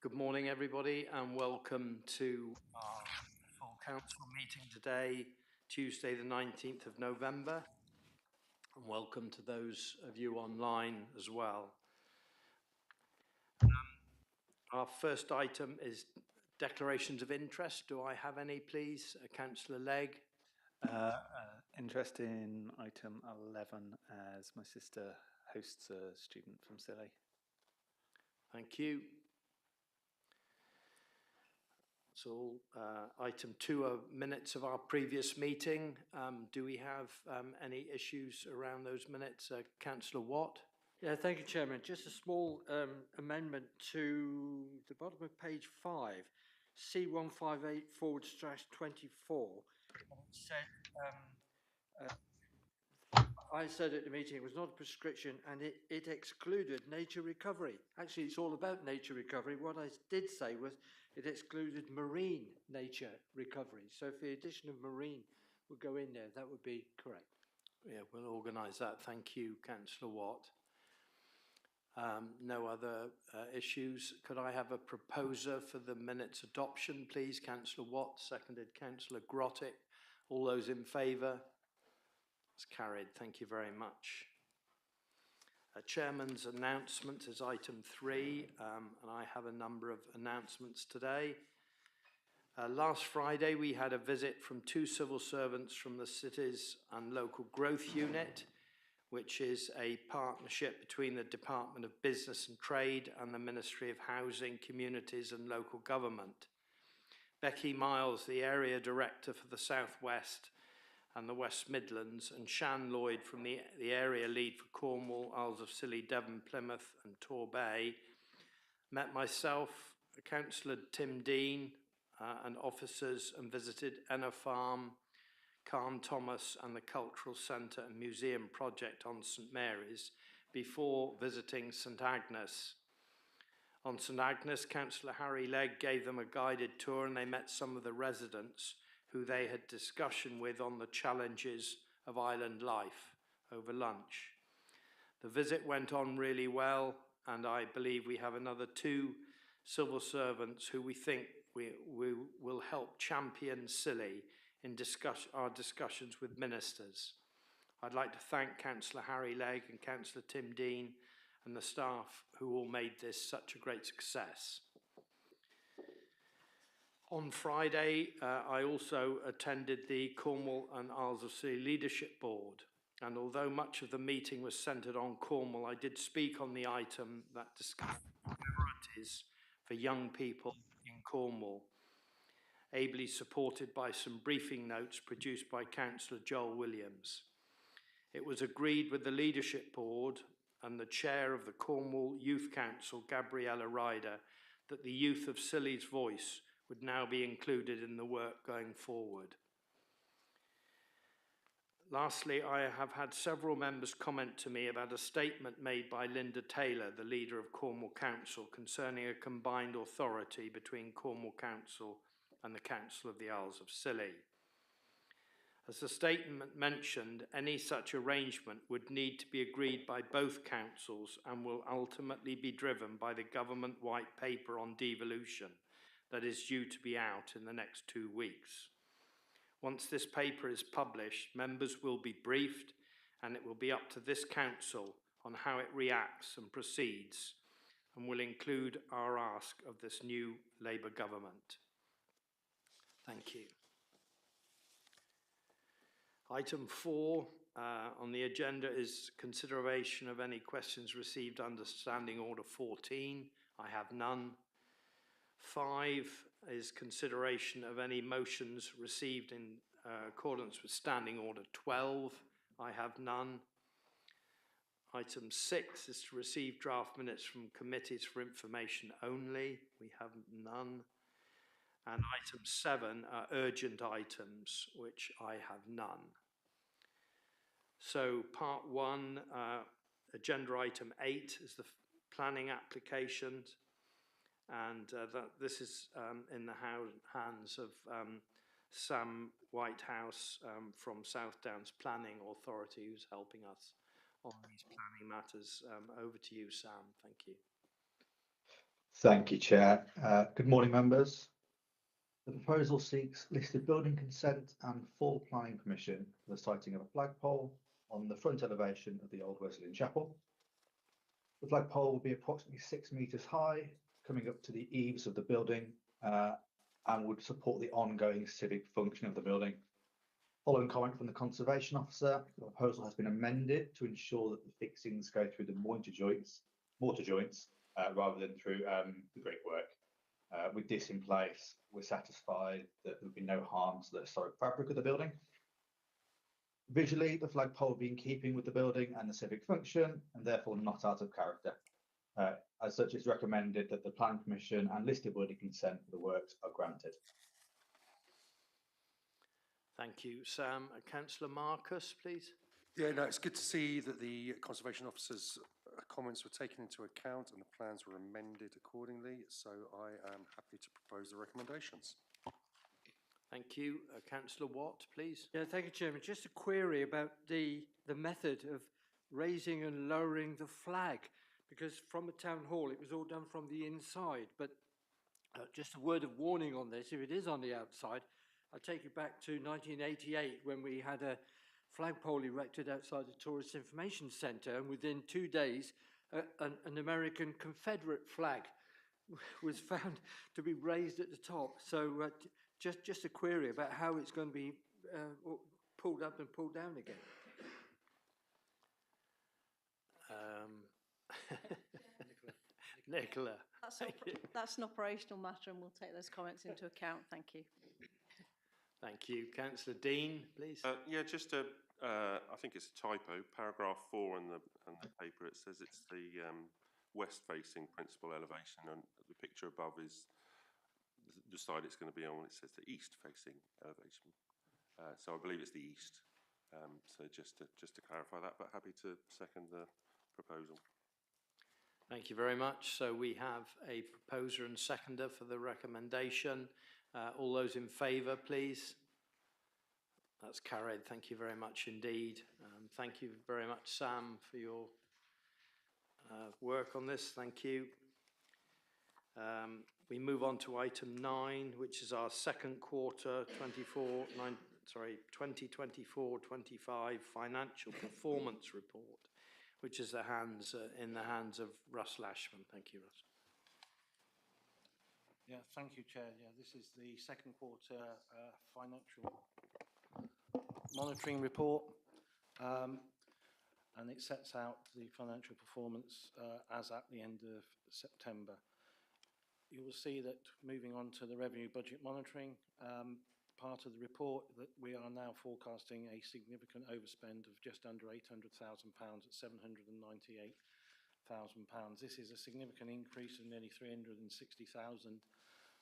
Good morning, everybody, and welcome to our full council meeting today, Tuesday, the 19th of November. And welcome to those of you online as well. Our first item is declarations of interest. Do I have any, please? Councillor Legg. Interest in item 11 as my sister hosts a student from Scilly. Thank you. So item 2 are minutes of our previous meeting. Do we have any issues around those minutes? Councillor Watt? Yeah, thank you, Chairman. Just a small amendment to the bottom of page 5, C158/24. I said at the meeting it was not a prescription and it excluded nature recovery. Actually, it's all about nature recovery. What I did say was it excluded marine nature recovery. So if the addition of marine would go in there, that would be correct. Yeah, we'll organise that. Thank you, Councillor Watt. No other issues. Could I have a proposer for the minutes adoption, please? Councillor Watt, seconded Councillor Grottick. All those in favour? It's carried. Thank you very much. Chairman's announcement is item 3, and I have a number of announcements today. Last Friday, we had a visit from 2 civil servants from the Cities and Local Growth Unit, which is a partnership between the Department of Business and Trade and the Ministry of Housing, Communities and Local Government. Becky Miles, the Area Director for the South West and the West Midlands, and Shan Lloyd from the Area Lead for Cornwall, Isles of Scilly, Devon, Plymouth and Torbay, met myself, Councillor Tim Dean and officers, and visited Enna Farm, Carn Thomas and the Cultural Centre and Museum project on St Mary's before visiting St Agnes. On St Agnes, Councillor Harry Legg gave them a guided tour and they met some of the residents who they had discussion with on the challenges of island life over lunch. The visit went on really well, and I believe we have another 2 civil servants who we think we will help champion Scilly in our discussions with ministers. I'd like to thank Councillor Harry Legg and Councillor Tim Dean and the staff who all made this such a great success. On Friday, I also attended the Cornwall and Isles of Scilly Leadership Board, and although much of the meeting was centred on Cornwall, I did speak on the item that discussed priorities for young people in Cornwall, ably supported by some briefing notes produced by Councillor Joel Williams. It was agreed with the Leadership Board and the Chair of the Cornwall Youth Council, Gabriella Ryder, that the youth of Scilly's voice would now be included in the work going forward. Lastly, I have had several members comment to me about a statement made by Linda Taylor, the leader of Cornwall Council, concerning a combined authority between Cornwall Council and the Council of the Isles of Scilly. As the statement mentioned, any such arrangement would need to be agreed by both councils and will ultimately be driven by the government white paper on devolution that is due to be out in the next 2 weeks. Once this paper is published, members will be briefed and it will be up to this council on how it reacts and proceeds, and will include our ask of this new Labour government. Thank you. Item 4 on the agenda is consideration of any questions received under Standing Order 14. I have none. 5 is consideration of any motions received in accordance with Standing Order 12. I have none. Item 6 is to receive draft minutes from committees for information only. We have none. And item 7 are urgent items, which I have none. So part 1, agenda item 8 is the planning applications, and this is in the hands of Sam Whitehouse from South Downs Planning Authority, who's helping us on these planning matters. Over to you, Sam. Thank you. Thank you, Chair. Good morning, members. The proposal seeks listed building consent and full planning permission for the siting of a flagpole on the front elevation of the Old Wesleyan Chapel. The flagpole will be approximately 6 metres high, coming up to the eaves of the building, and would support the ongoing civic function of the building. Following comment from the Conservation Officer, the proposal has been amended to ensure that the fixings go through the mortar joints rather than through the brickwork. With this in place, we're satisfied that there will be no harm to the historic fabric of the building. Visually, the flagpole will be in keeping with the building and the civic function, and therefore not out of character. As such, it's recommended that the planning permission and listed building consent for the works are granted. Thank you, Sam. Councillor Marcus, please. Yeah, no, it's good to see that the Conservation Officer's comments were taken into account and the plans were amended accordingly. So I am happy to propose the recommendations. Thank you. Councillor Watt, please. Yeah, thank you, Chairman. Just a query about the method of raising and lowering the flag, because from the town hall it was all done from the inside. But just a word of warning on this: if it is on the outside, I take you back to 1988 when we had a flagpole erected outside the Tourist Information Centre, and within 2 days, an American Confederate flag was found to be raised at the top. So just a query about how it's going to be pulled up and pulled down again. Nicola. That's an operational matter, and we'll take those comments into account. Thank you. Thank you. Councillor Dean, please. Yeah, just a, I think it's a typo. Paragraph 4 in the paper, it says it's the west-facing principal elevation, and the picture above is the side it's going to be on. It says the east-facing elevation, so I believe it's the east. So just to clarify that, but happy to second the proposal. Thank you very much. So we have a proposer and seconder for the recommendation. All those in favour, please. That's carried. Thank you very much indeed. Thank you very much, Sam, for your work on this. Thank you. We move on to item 9, which is our second quarter 2024-25 financial performance report, which is in the hands of Russ Lashman. Thank you, Russ. Yeah, thank you, Chair. Yeah, this is the second quarter financial monitoring report, and it sets out the financial performance as at the end of September. You will see that moving on to the revenue budget monitoring part of the report, that we are now forecasting a significant overspend of just under £800,000 at £798,000. This is a significant increase of nearly 360,000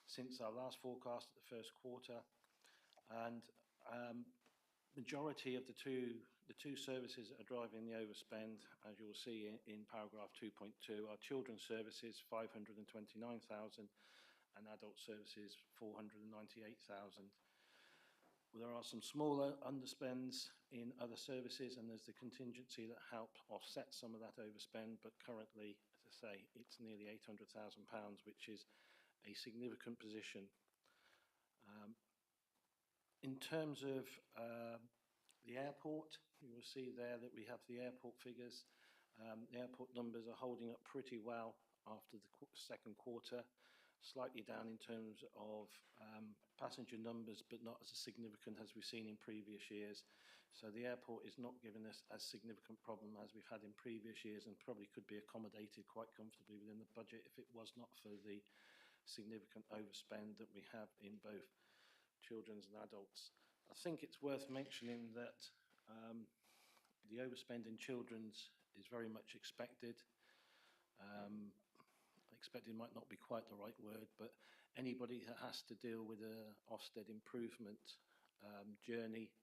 since our last forecast at the first quarter, and majority of the two services that are driving the overspend, as you'll see in paragraph 2.2, are children's services 529,000 and adult services 498,000. There are some smaller underspends in other services, and there's the contingency that helped offset some of that overspend, but currently, as I say, it's nearly £800,000, which is a significant position. In terms of the airport, you will see there that we have the airport figures. The airport numbers are holding up pretty well after the second quarter, slightly down in terms of passenger numbers, but not as significant as we've seen in previous years. So the airport is not giving us as significant problem as we've had in previous years, and probably could be accommodated quite comfortably within the budget if it was not for the significant overspend that we have in both children's and adults. I think it's worth mentioning that the overspend in children's is very much expected. Expected might not be quite the right word, but anybody that has to deal with a Ofsted improvement journey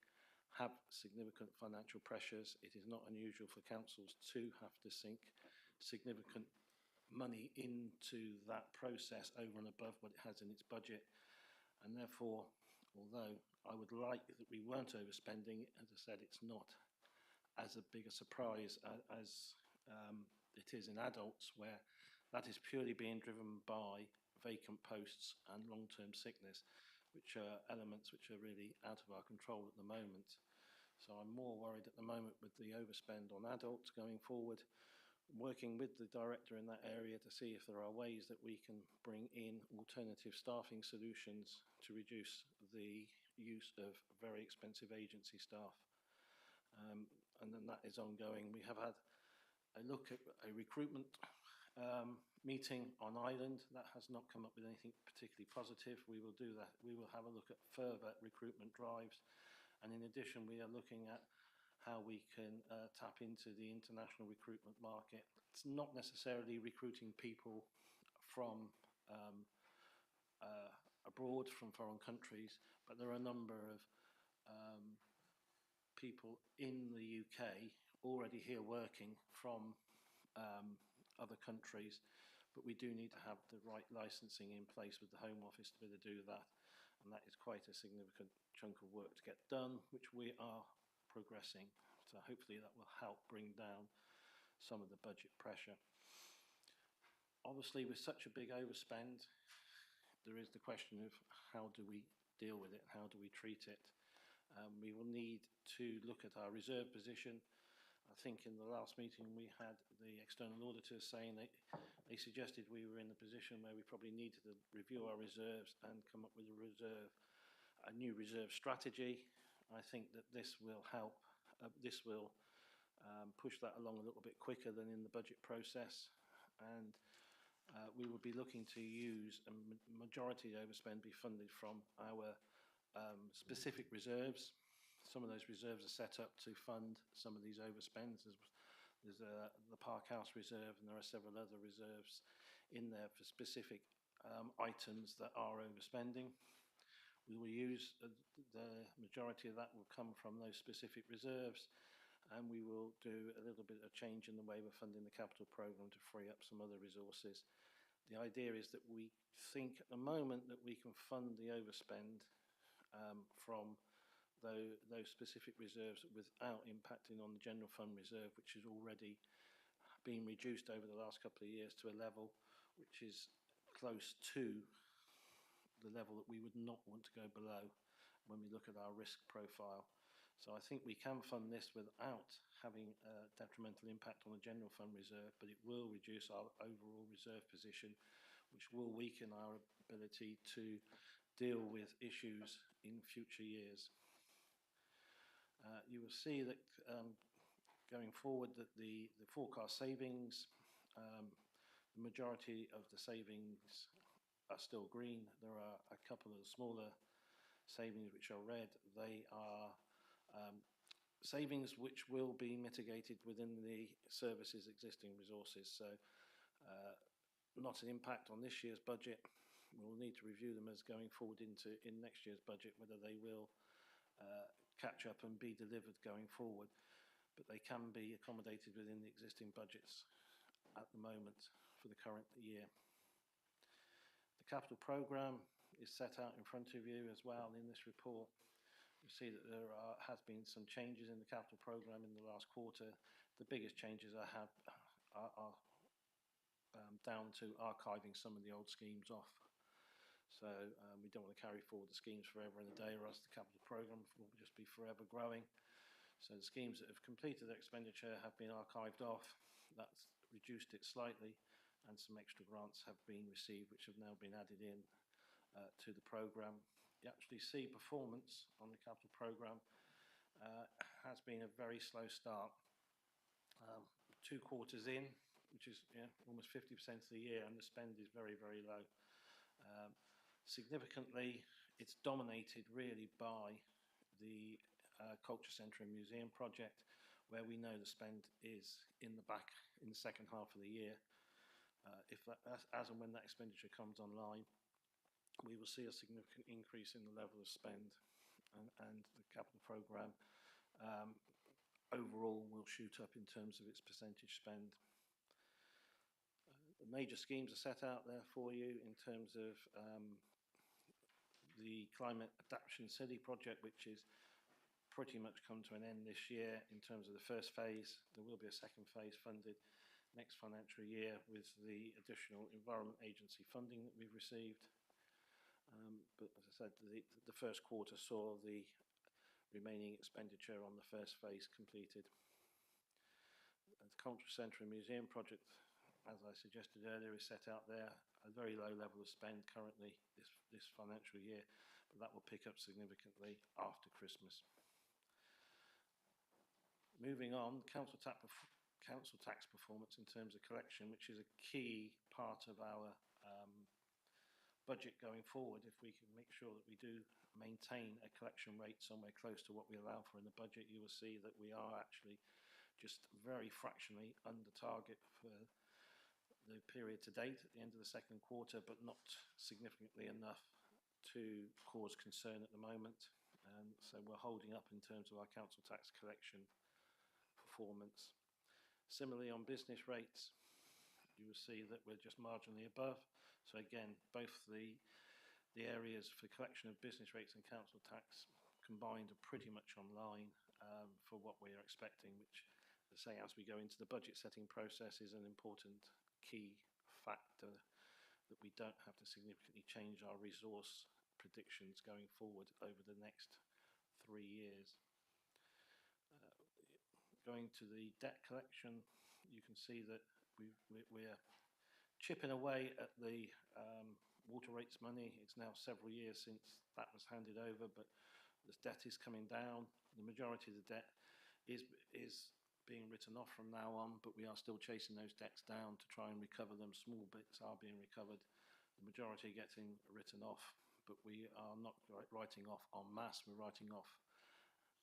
have significant financial pressures. It is not unusual for councils to have to sink significant money into that process over and above what it has in its budget, and therefore, although I would like that we weren't overspending, as I said, it's not as a big a surprise as it is in adults, where That is purely being driven by vacant posts and long-term sickness, which are elements which are really out of our control at the moment. So I'm more worried at the moment with the overspend on adults going forward, working with the director in that area to see if there are ways that we can bring in alternative staffing solutions to reduce the use of very expensive agency staff. And then that is ongoing. We have had a look at a recruitment meeting on Island. That has not come up with anything particularly positive. We will do that. We will have a look at further recruitment drives. And in addition, we are looking at how we can tap into the international recruitment market. It's not necessarily recruiting people from abroad, from foreign countries, but there are a number of people in the UK already here working from other countries, but we do need to have the right licensing in place with the Home Office to be able to do that. And that is quite a significant chunk of work to get done, which we are progressing. So hopefully that will help bring down some of the budget pressure. Obviously, with such a big overspend, there is the question of how do we deal with it? How do we treat it? We will need to look at our reserve position. I think in the last meeting we had the external auditors saying that they suggested we were in a position where we probably needed to review our reserves and come up with a new reserve strategy. I think that this will help. This will push that along a little bit quicker than in the budget process, and we will be looking to use a majority of overspend be funded from our specific reserves. Some of those reserves are set up to fund some of these overspends. There's the Park House Reserve, and there are several other reserves in there for specific items that are overspending. We will use the majority of that will come from those specific reserves, and we will do a little bit of change in the way we're funding the capital programme to free up some other resources. The idea is that we think at the moment that we can fund the overspend from those specific reserves without impacting on the general fund reserve, which has already been reduced over the last couple of years to a level which is close to the level that we would not want to go below when we look at our risk profile. So I think we can fund this without having a detrimental impact on the general fund reserve, but it will reduce our overall reserve position, which will weaken our ability to deal with issues in future years. You will see that going forward that the forecast savings, the majority of the savings are still green. There are a couple of smaller savings which are red. They are savings which will be mitigated within the service's existing resources. So not an impact on this year's budget. We'll need to review them as going forward in next year's budget, whether they will catch up and be delivered going forward. But they can be accommodated within the existing budgets at the moment for the current year. The capital programme is set out in front of you as well in this report. You see that there has been some changes in the capital programme in the last quarter. The biggest changes are down to archiving some of the old schemes off. So we don't want to carry forward the schemes forever and a day, or else the capital programme will just be forever growing. So the schemes that have completed their expenditure have been archived off. That's reduced it slightly, and some extra grants have been received, which have now been added in to the programme. You actually see performance on the capital programme has been a very slow start. 2 quarters in, which is almost 50% of the year, and the spend is very, very low. Significantly, it's dominated really by the Culture Centre and Museum project, where we know the spend is in the second half of the year. As and when that expenditure comes online, we will see a significant increase in the level of spend, and the capital programme overall will shoot up in terms of its percentage spend. The major schemes are set out there for you in terms of the Climate Adaptation City project, which is pretty much come to an end this year in terms of the first phase. There will be a second phase funded next financial year with the additional Environment Agency funding that we've received. But as I said, the first quarter saw the remaining expenditure on the first phase completed. The Cultural Centre and Museum project, as I suggested earlier, is set out there. A very low level of spend currently this financial year, but that will pick up significantly after Christmas. Moving on, council tax performance in terms of collection, which is a key part of our budget going forward. If we can make sure that we do maintain a collection rate somewhere close to what we allow for in the budget, you will see that we are actually just very fractionally under target for the period to date at the end of the second quarter, but not significantly enough to cause concern at the moment. So we're holding up in terms of our council tax collection performance. Similarly, on business rates, you will see that we're just marginally above. So again, both the areas for collection of business rates and council tax combined are pretty much online for what we are expecting, which, as I say, as we go into the budget setting process, is an important key factor that we don't have to significantly change our resource predictions going forward over the next 3 years. Going to the debt collection, you can see that we're chipping away at the water rates money. It's now several years since that was handed over, but the debt is coming down. The majority of the debt is being written off from now on, but we are still chasing those debts down to try and recover them. Small bits are being recovered. The majority are getting written off, but we are not writing off en masse. We're writing off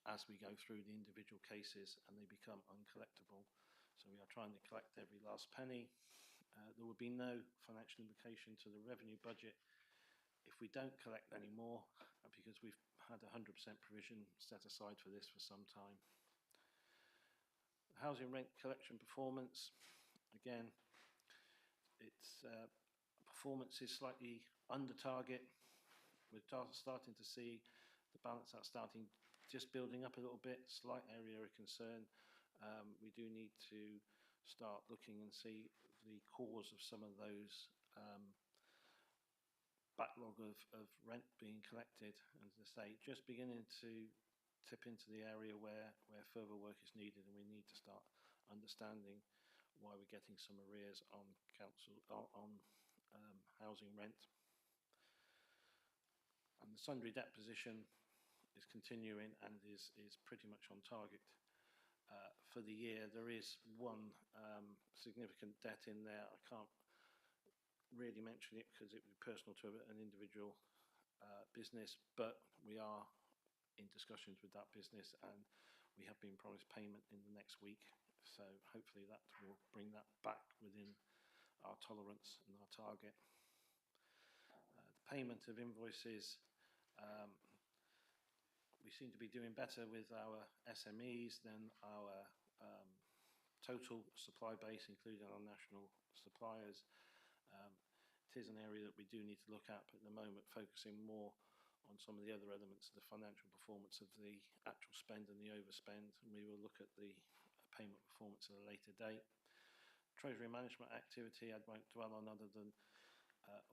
as we go through the individual cases and they become uncollectible. So we are trying to collect every last penny. There will be no financial implication to the revenue budget if we don't collect any more, because we've had 100% provision set aside for this for some time. Housing rent collection performance, again, its performance is slightly under target. We're starting to see the balance outstanding just building up a little bit, slight area of concern. We do need to start looking and see the cause of some of those backlog of rent being collected. And as I say, just beginning to tip into the area where further work is needed, and we need to start understanding why we're getting some arrears on housing rent. And the sundry debt position is continuing and is pretty much on target. For the year, there is one significant debt in there. I can't really mention it because it would be personal to an individual business, but we are in discussions with that business and we have been promised payment in the next week. So hopefully that will bring that back within our tolerance and our target. The payment of invoices, we seem to be doing better with our SMEs than our total supply base, including our national suppliers. It is an area that we do need to look at, but at the moment focusing more on some of the other elements of the financial performance of the actual spend and the overspend, and we will look at the payment performance at a later date. Treasury management activity, I won't dwell on other than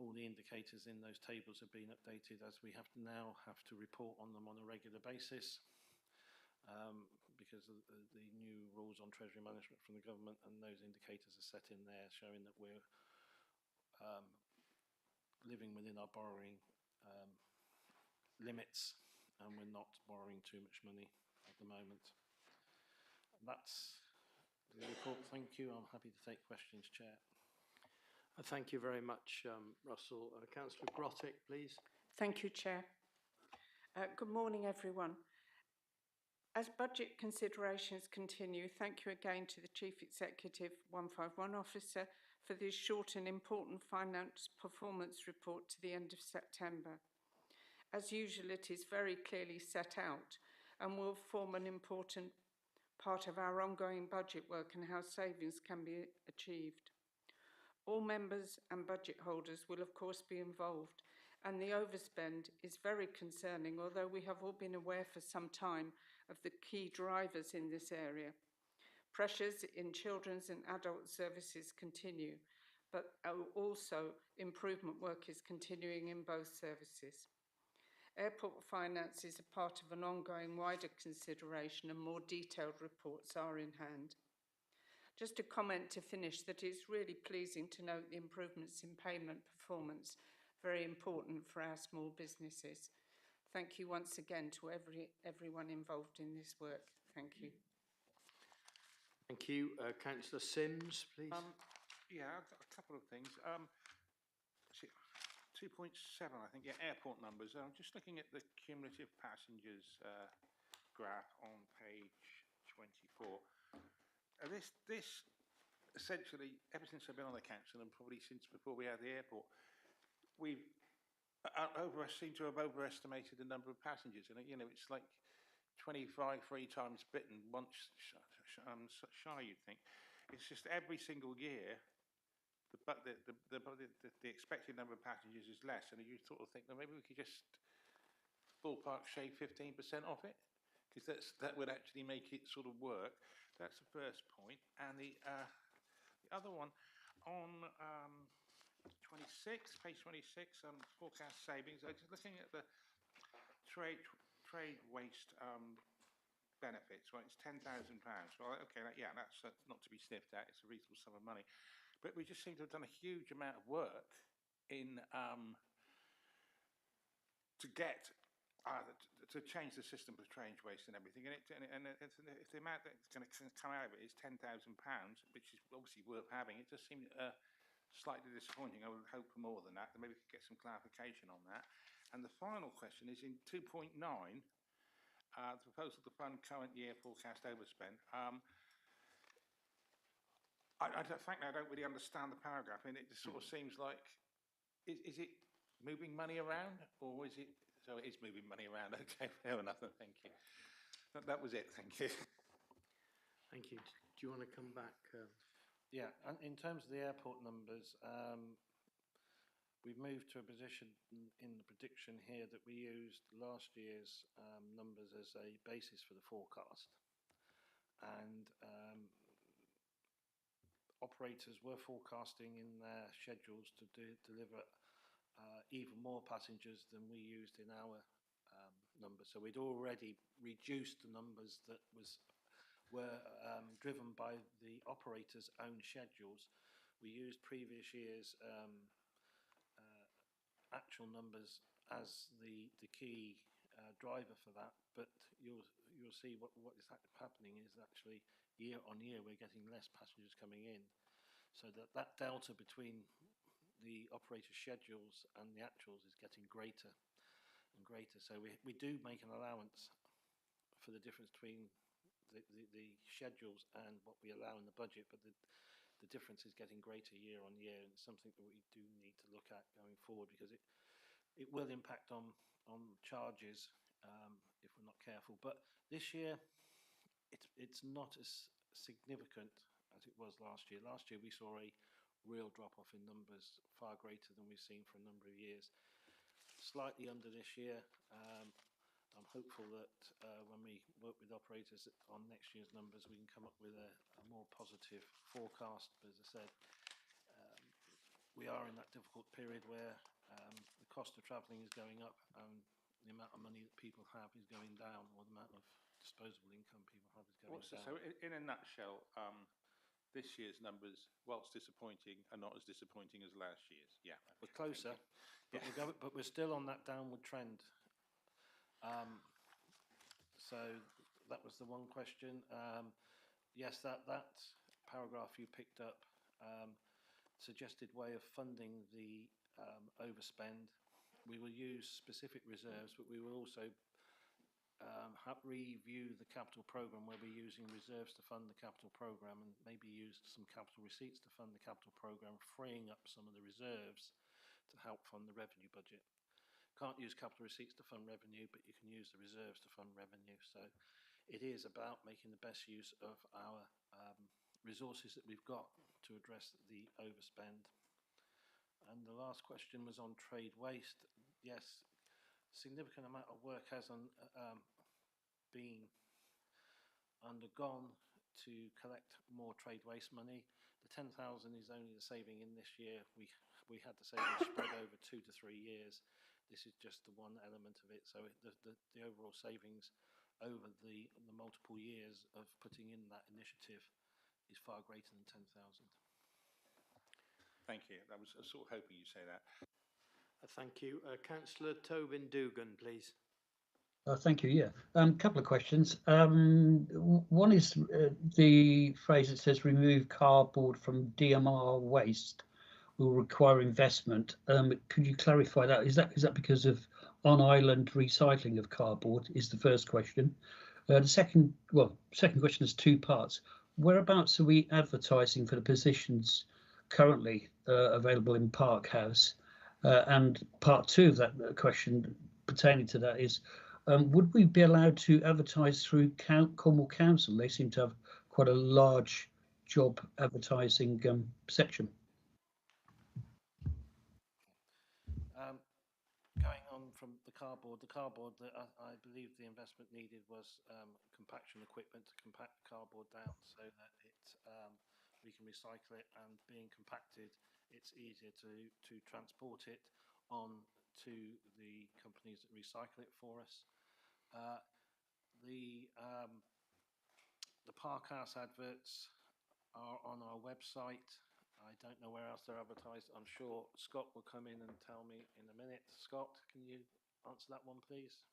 all the indicators in those tables have been updated as we have to report on them on a regular basis because of the new rules on treasury management from the government, and those indicators are set in there showing that we're living within our borrowing limits and we're not borrowing too much money at the moment. That's the report. Thank you. I'm happy to take questions, Chair. Thank you very much, Russell. Councillor Grottick, please. Thank you, Chair. Good morning, everyone. As budget considerations continue, thank you again to the Chief Executive 151 Officer for this short and important finance performance report to the end of September. As usual, it is very clearly set out and will form an important part of our ongoing budget work and how savings can be achieved. All members and budget holders will of course be involved, and the overspend is very concerning, although we have all been aware for some time of the key drivers in this area. Pressures in children's and adult services continue, but also improvement work is continuing in both services. Airport finance is a part of an ongoing wider consideration, and more detailed reports are in hand. Just a comment to finish that it's really pleasing to note the improvements in payment performance, very important for our small businesses. Thank you once again to everyone involved in this work. Thank you. Thank you. Councillor Sims, please. Yeah, I've got a couple of things. 2.7, I think, yeah, airport numbers. I'm just looking at the cumulative passengers graph on page 24. This essentially, ever since I've been on the council, and probably since before we had the airport, we've seem to have overestimated the number of passengers. And, you know, it's like 25 3 times bitten, once shy, you'd think. It's just every single year, the expected number of passengers is less, and you sort of think, well, maybe we could just ballpark shave 15% off it, because that would actually make it sort of work. That's the first point. And the other one on page 26, forecast savings. I'm just looking at the trade waste benefits. Right, it's £10,000. Well, okay, that's not to be sniffed at. It's a reasonable sum of money. But we just seem to have done a huge amount of work in to change the system for trade waste and everything. And if the amount that's going to come out of it is £10,000, which is obviously worth having, it does seem slightly disappointing. I would hope for more than that. Then maybe we could get some clarification on that. And the final question is in 2.9, the proposal to fund current year forecast overspend. Frankly, I don't really understand the paragraph. I mean, it just sort of seems like, is it moving money around, or is it? So it is moving money around. Okay, fair enough. Thank you. That was it. Thank you. Thank you. Do you want to come back? Yeah, and in terms of the airport numbers, we've moved to a position in the prediction here that we used last year's numbers as a basis for the forecast. And operators were forecasting in their schedules to deliver even more passengers than we used in our numbers. So we'd already reduced the numbers that were driven by the operators' own schedules. We used previous year's actual numbers as the key driver for that, but you'll see what is happening is actually year on year we're getting less passengers coming in, so that delta between the operator schedules and the actuals is getting greater and greater. So we do make an allowance for the difference between the schedules and what we allow in the budget, but the difference is getting greater year on year, and it's something that we do need to look at going forward, because it will impact on charges if we're not careful. But this year it's not as significant as it was last year. Last year we saw a real drop-off in numbers, far greater than we've seen for a number of years. Slightly under this year. I'm hopeful that when we work with operators on next year's numbers, we can come up with a more positive forecast. But as I said, we are in that difficult period where the cost of travelling is going up and the amount of money that people have is going down, or the amount of disposable income people have is going down. So in a nutshell, this year's numbers, whilst disappointing, are not as disappointing as last year's. Yeah, we're closer, but we're still on that downward trend. So that was the one question. Yes, that paragraph you picked up, suggested way of funding the overspend. We will use specific reserves, but we will also review the capital programme, where we're using reserves to fund the capital programme, and maybe use some capital receipts to fund the capital programme, freeing up some of the reserves to help fund the revenue budget. Can't use capital receipts to fund revenue, but you can use the reserves to fund revenue. So it is about making the best use of our resources that we've got to address the overspend. And the last question was on trade waste. Yes, significant amount of work has been undergone to collect more trade waste money. The 10,000 is only the saving in this year. We had the savings spread over 2 to 3 years. This is just the one element of it. So the overall savings over the multiple years of putting in that initiative is far greater than 10,000. Thank you. I was sort of hoping you'd say that. Thank you. Councillor Tobin Dugan, please. Thank you. Yeah, couple of questions. One is the phrase that says remove cardboard from DMR waste will require investment. Could you clarify that? Is that because of on-island recycling of cardboard? Is the first question. The second question is 2 parts. Whereabouts are we advertising for the positions currently available in Park House? And part 2 of that question pertaining to that is, would we be allowed to advertise through Cornwall Council? They seem to have quite a large job advertising section. Going on from the cardboard that I believe the investment needed was compaction equipment to compact cardboard down so that we can recycle it, and being compacted, it's easier to transport it on to the companies that recycle it for us. The Park House adverts are on our website. I don't know where else they're advertised. I'm sure Scott will come in and tell me in a minute. Scott, can you answer that one, please?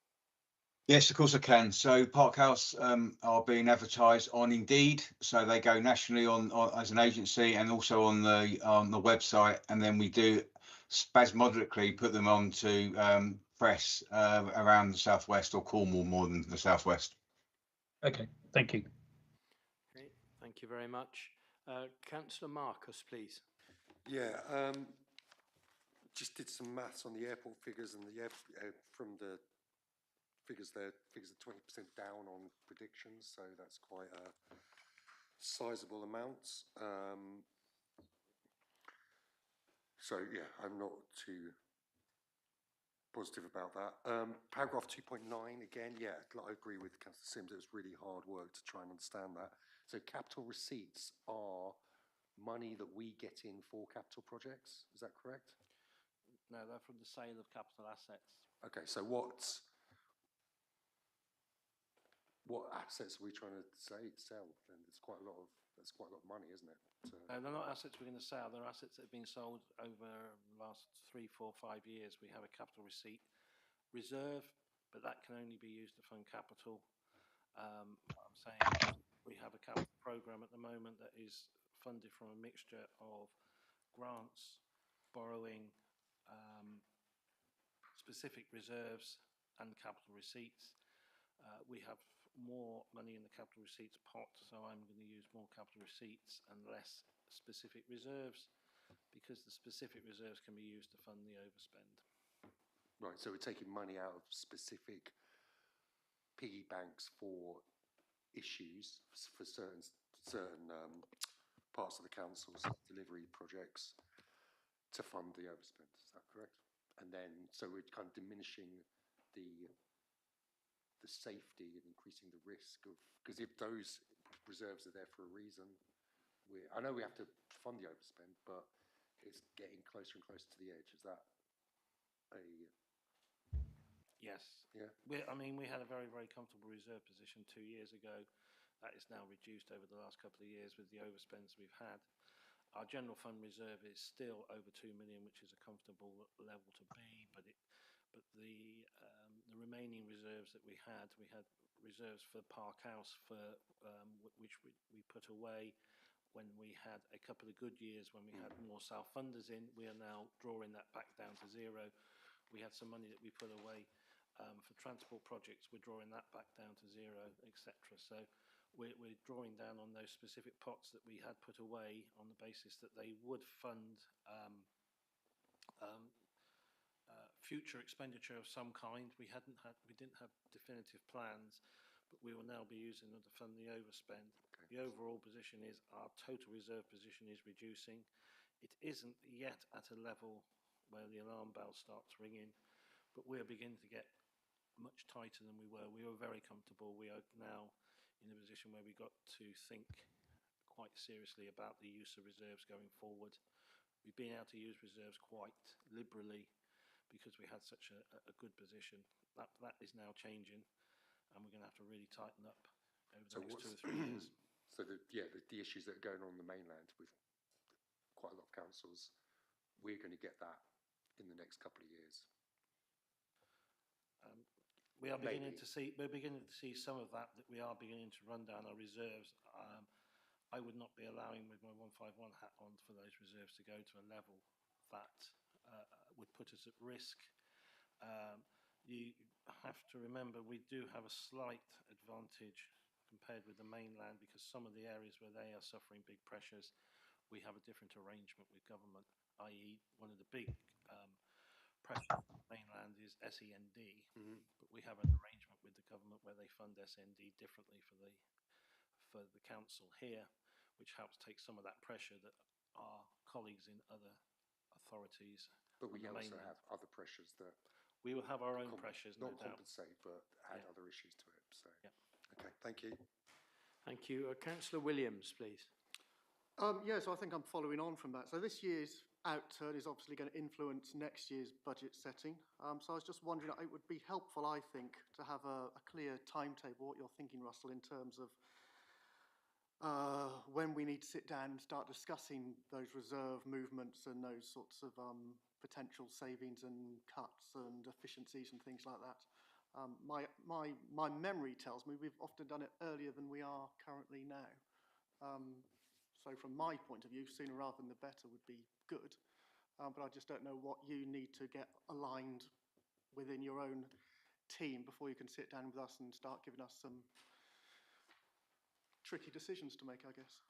Yes, of course I can. So Park House are being advertised on Indeed, so they go nationally on as an agency, and also on the website, and then we do spasmodically put them on to press around the southwest, or Cornwall more than the southwest. Okay, thank you. Okay, thank you very much. Councillor Marcus, please. Yeah, just did some maths on the airport figures, and from the figures there, figures are 20% down on predictions, so that's quite a sizable amount. So yeah, I'm not too positive about that. Paragraph 2.9, again, yeah, I agree with Councillor Sims. It was really hard work to try and understand that. So capital receipts are money that we get in for capital projects. Is that correct? No, they're from the sale of capital assets. Okay, so what assets are we trying to sell? Then it's quite a lot of money, isn't it? They're not assets we're going to sell. They're assets that have been sold over the last 3, 4, 5 years. We have a capital receipt reserve, but that can only be used to fund capital. I'm saying we have a capital program at the moment that is funded from a mixture of grants, borrowing, specific reserves, and capital receipts. We have more money in the capital receipts pot, so I'm going to use more capital receipts and less specific reserves, because the specific reserves can be used to fund the overspend. Right, so we're taking money out of specific piggy banks for issues, for certain parts of the council's delivery projects to fund the overspend. Is that correct? And then, so we're kind of diminishing the safety and increasing the risk of, because if those reserves are there for a reason, I know we have to fund the overspend, but it's getting closer and closer to the edge. Is that a... Yes. Yeah. I mean, we had a very, very comfortable reserve position 2 years ago. That is now reduced over the last couple of years with the overspends we've had. Our general fund reserve is still over 2 million, which is a comfortable level to be, but the remaining reserves that we had reserves for Park House, which we put away when we had a couple of good years when we had more self-funders in. We are now drawing that back down to zero. We had some money that we put away for transport projects. We're drawing that back down to zero, etc. So we're drawing down on those specific pots that we had put away on the basis that they would fund future expenditure of some kind. We didn't have definitive plans, but we will now be using them to fund the overspend. Okay. The overall position is our total reserve position is reducing. It isn't yet at a level where the alarm bell starts ringing, but we're beginning to get much tighter than we were. We were very comfortable. We are now in a position where we got to think quite seriously about the use of reserves going forward. We've been able to use reserves quite liberally because we had such a good position. That is now changing, and we're going to have to really tighten up over the next 2 or 3 years. So the issues that are going on the mainland with quite a lot of councils, we're going to get that in the next couple of years. We are beginning to see. We're beginning to see some of that. That we are beginning to run down our reserves. I would not be allowing, with my 151 hat on, for those reserves to go to a level that would put us at risk. You have to remember we do have a slight advantage compared with the mainland, because some of the areas where they are suffering big pressures, we have a different arrangement with government, i.e. one of the big pressures on the mainland is SEND, but we have an arrangement with the government where they fund SEND differently for the council here, which helps take some of that pressure that our colleagues in other authorities. But we also have other pressures that we will have our own pressures, no doubt. Not compensate, but add other issues to it. So, okay, thank you. Thank you. Councillor Williams, please. Yeah, so I think I'm following on from that. So this year's outturn is obviously going to influence next year's budget setting. So I was just wondering, it would be helpful, I think, to have a clear timetable, what you're thinking, Russell, in terms of when we need to sit down and start discussing those reserve movements and those sorts of potential savings and cuts and efficiencies and things like that. My memory tells me we've often done it earlier than we are currently now. So from my point of view, sooner rather than the better would be good. But I just don't know what you need to get aligned within your own team before you can sit down with us and start giving us some tricky decisions to make, I guess.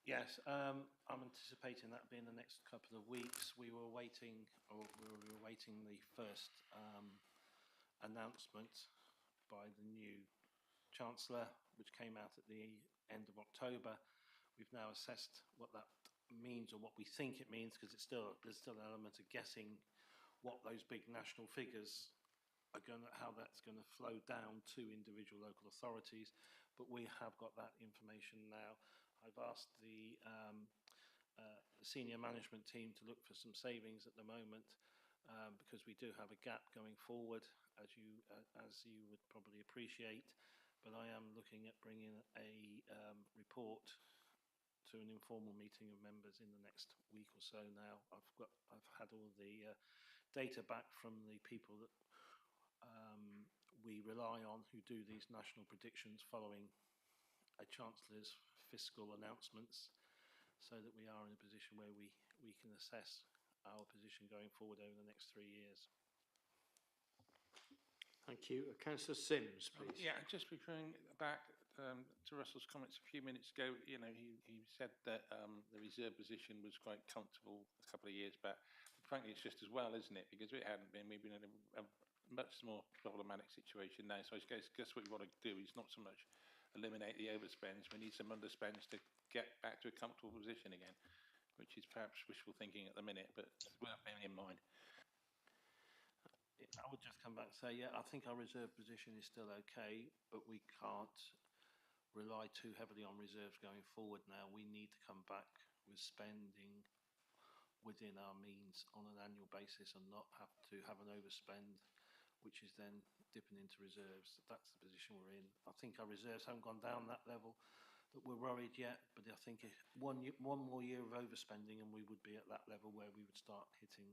Yes, I'm anticipating that being the next couple of weeks. We were awaiting the first announcement by the new Chancellor, which came out at the end of October. We've now assessed what that means, or what we think it means, because there's still an element of guessing what those big national figures are how that's going to flow down to individual local authorities. But we have got that information now. I've asked the senior management team to look for some savings at the moment, because we do have a gap going forward, as you would probably appreciate. But I am looking at bringing a report to an informal meeting of members in the next week or so. Now I've had all the data back from the people that we rely on, who do these national predictions following a Chancellor's fiscal announcements, so that we are in a position where we can assess our position going forward over the next 3 years. Thank you. Councillor Sims, please. Yeah, just referring back to Russell's comments a few minutes ago, you know, he said that the reserve position was quite comfortable a couple of years back. But frankly, it's just as well, isn't it? Because if it hadn't been, we've been in a much more problematic situation now. So I guess what we want to do is not so much eliminate the overspends. We need some underspends to get back to a comfortable position again, which is perhaps wishful thinking at the minute, but it's worth bearing in mind. I would just come back and say, yeah, I think our reserve position is still okay, but we can't rely too heavily on reserves going forward now. We need to come back with spending within our means on an annual basis and not have to have an overspend, which is then dipping into reserves. That's the position we're in. I think our reserves haven't gone down that level that we're worried yet, but I think if one more year of overspending and we would be at that level where we would start hitting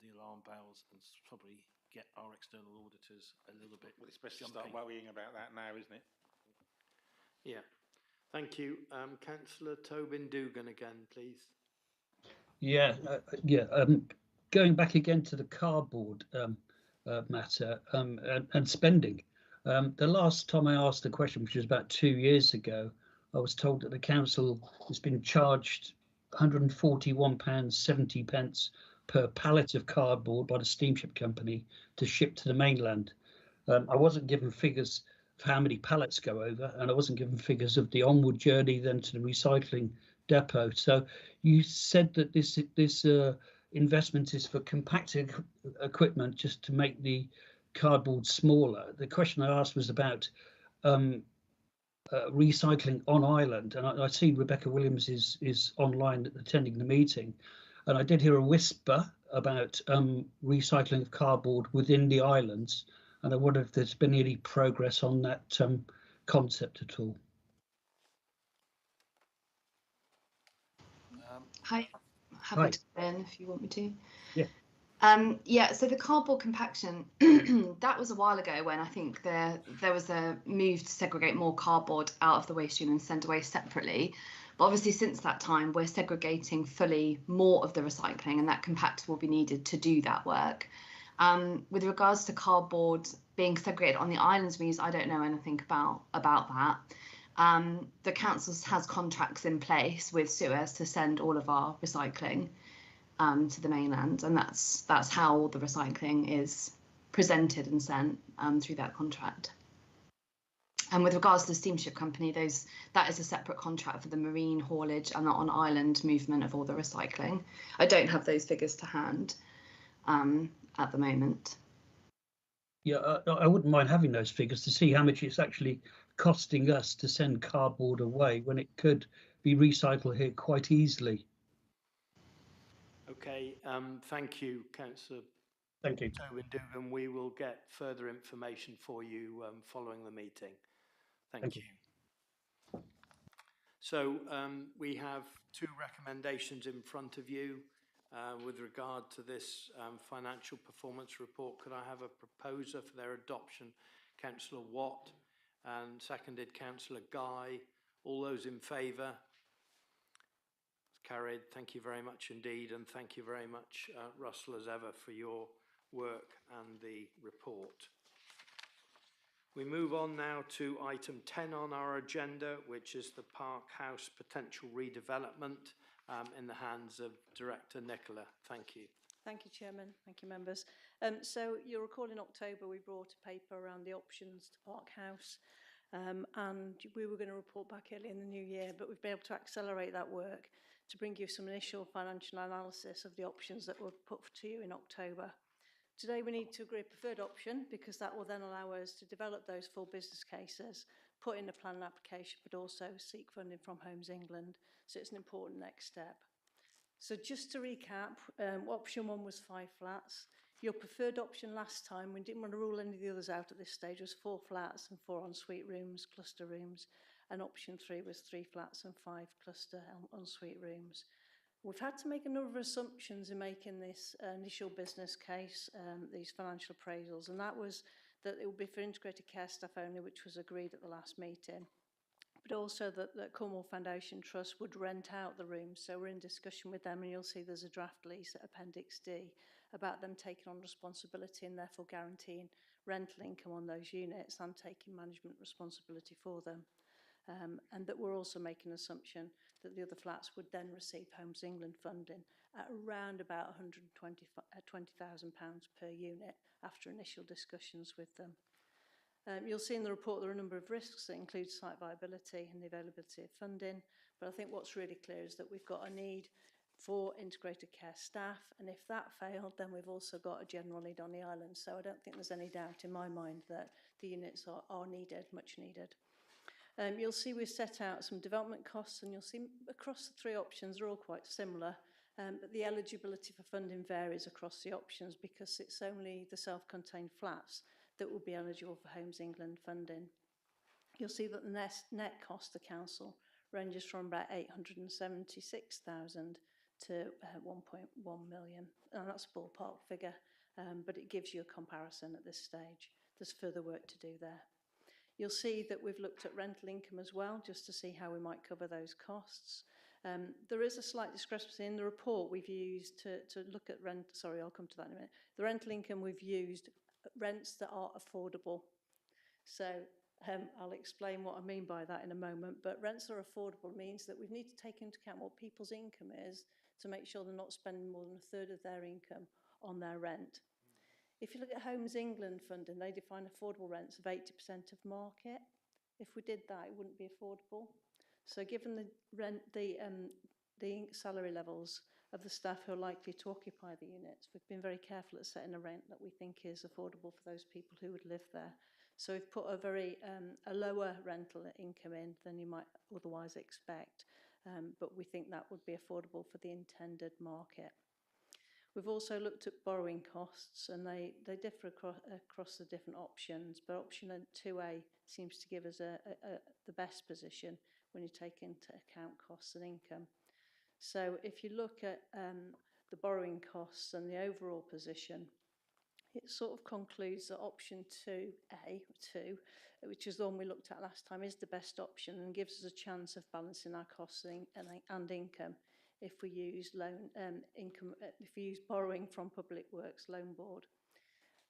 the alarm bells and probably get our external auditors a little bit. Well, it's best to start worrying about that now, isn't it? Yeah. Thank you. Councillor Tobin Dugan again, please. Yeah, going back again to the cardboard matter and spending. The last time I asked the question, which was about 2 years ago, I was told that the council has been charged £141.70 per pallet of cardboard by the steamship company to ship to the mainland. I wasn't given figures of how many pallets go over, and I wasn't given figures of the onward journey then to the recycling depot. So you said that this investment is for compacted equipment, just to make the cardboard smaller. The question I asked was about recycling on island, and I see Rebecca Williams is online attending the meeting, and I did hear a whisper about recycling of cardboard within the islands, and I wonder if there's been any progress on that concept at all. Hi, happy to go in if you want me to. Yeah. Yeah, so the cardboard compaction, that was a while ago when I think there was a move to segregate more cardboard out of the waste stream and send away separately. But obviously since that time, we're segregating fully more of the recycling, and that compactor will be needed to do that work. With regards to cardboard being segregated on the islands we use, I don't know anything about that. The council has contracts in place with Suez to send all of our recycling to the mainland, and that's how all the recycling is presented and sent through that contract. And with regards to the steamship company, that is a separate contract for the marine haulage and the on-island movement of all the recycling. I don't have those figures to hand at the moment. Yeah, I wouldn't mind having those figures to see how much it's actually costing us to send cardboard away when it could be recycled here quite easily. Okay, thank you, Councillor. Thank you. Tobin Dugan. We will get further information for you following the meeting. Thank you. So we have two recommendations in front of you with regard to this financial performance report. Could I have a proposer for their adoption? Councillor Watt, and seconded Councillor Guy. All those in favour? Carried. Thank you very much indeed, and thank you very much, Russell, as ever, for your work and the report. We move on now to item 10 on our agenda, which is the Park House potential redevelopment in the hands of Director Nicola. Thank you. Thank you, Chairman. Thank you, members. So you'll recall in October we brought a paper around the options to Park House, and we were going to report back early in the new year, but we've been able to accelerate that work to bring you some initial financial analysis of the options that were put to you in October. Today we need to agree a preferred option, because that will then allow us to develop those full business cases, put in a planning application, but also seek funding from Homes England. So it's an important next step. So just to recap, option 1 was 5 flats. Your preferred option last time, we didn't want to rule any of the others out at this stage, was 4 flats and 4 ensuite rooms, cluster rooms. And option 3 was 3 flats and 5 cluster ensuite rooms. We've had to make a number of assumptions in making this initial business case, these financial appraisals, and that was that it would be for integrated care staff only, which was agreed at the last meeting, but also that Cornwall Foundation Trust would rent out the rooms. So we're in discussion with them, and you'll see there's a draft lease at Appendix D about them taking on responsibility and therefore guaranteeing rental income on those units and taking management responsibility for them. And that we're also making an assumption that the other flats would then receive Homes England funding at around about £120,000 per unit after initial discussions with them. You'll see in the report there are a number of risks that include site viability and the availability of funding, but I think what's really clear is that we've got a need for integrated care staff, and if that failed, then we've also got a general need on the island. So I don't think there's any doubt in my mind that the units are needed, much needed. You'll see we've set out some development costs, and you'll see across the 3 options they're all quite similar, but the eligibility for funding varies across the options because it's only the self-contained flats that will be eligible for Homes England funding. You'll see that the net cost to council ranges from about 876,000 to 1.1 million, and that's a ballpark figure, but it gives you a comparison at this stage. There's further work to do there. You'll see that we've looked at rental income as well, just to see how we might cover those costs. There is a slight discrepancy in the report we've used to look at rent. Sorry, I'll come to that in a minute. The rental income we've used rents that are affordable. So I'll explain what I mean by that in a moment, but rents that are affordable means that we need to take into account what people's income is to make sure they're not spending more than a third of their income on their rent. If you look at Homes England funding, they define affordable rents of 80% of market. If we did that, it wouldn't be affordable. So given the salary levels of the staff who are likely to occupy the units. We've been very careful at setting a rent that we think is affordable for those people who would live there. So we've put a lower rental income in than you might otherwise expect, but we think that would be affordable for the intended market. We've also looked at borrowing costs, and they differ across the different options, but option 2A seems to give us the best position when you take into account costs and income. So if you look at the borrowing costs and the overall position, it sort of concludes that option 2A, which is the one we looked at last time, is the best option and gives us a chance of balancing our costs and income if we use borrowing from Public Works Loan Board.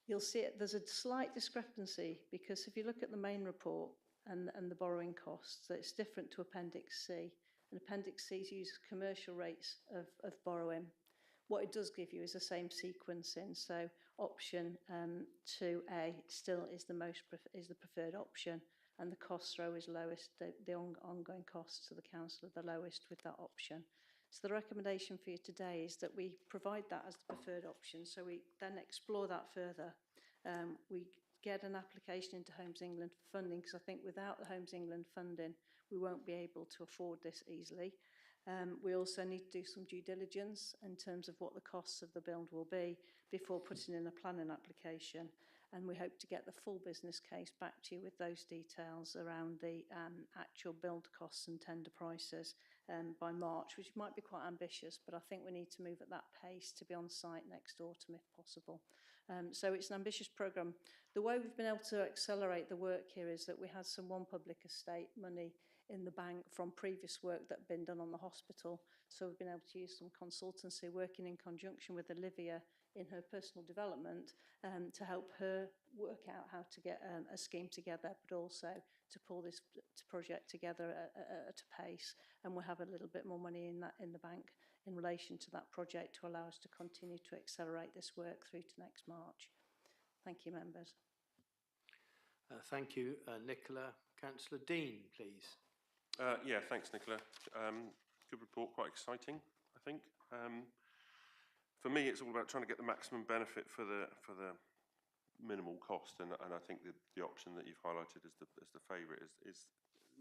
You'll see there's a slight discrepancy, because if you look at the main report and the borrowing costs, it's different to Appendix C. And Appendix C uses commercial rates of borrowing. What it does give you is the same sequencing. So option 2A still is the preferred option, and the cost row is lowest. The ongoing costs to the council are the lowest with that option. So the recommendation for you today is that we provide that as the preferred option. So we then explore that further. We get an application into Homes England for funding, because I think without the Homes England funding, we won't be able to afford this easily. We also need to do some due diligence in terms of what the costs of the build will be before putting in a planning application. And we hope to get the full business case back to you with those details around the actual build costs and tender prices by March, which might be quite ambitious, but I think we need to move at that pace to be on site next autumn if possible. So it's an ambitious programme. The way we've been able to accelerate the work here is that we had some One Public Estate money in the bank from previous work that had been done on the hospital. So we've been able to use some consultancy working in conjunction with Olivia in her personal development to help her work out how to get a scheme together, but also to pull this project together at a pace. And we'll have a little bit more money in the bank in relation to that project to allow us to continue to accelerate this work through to next March. Thank you, members. Thank you, Nicola. Councillor Dean, please. Yeah, thanks, Nicola. Good report, quite exciting, I think. For me, it's all about trying to get the maximum benefit for the minimal cost, and I think the option that you've highlighted as the favourite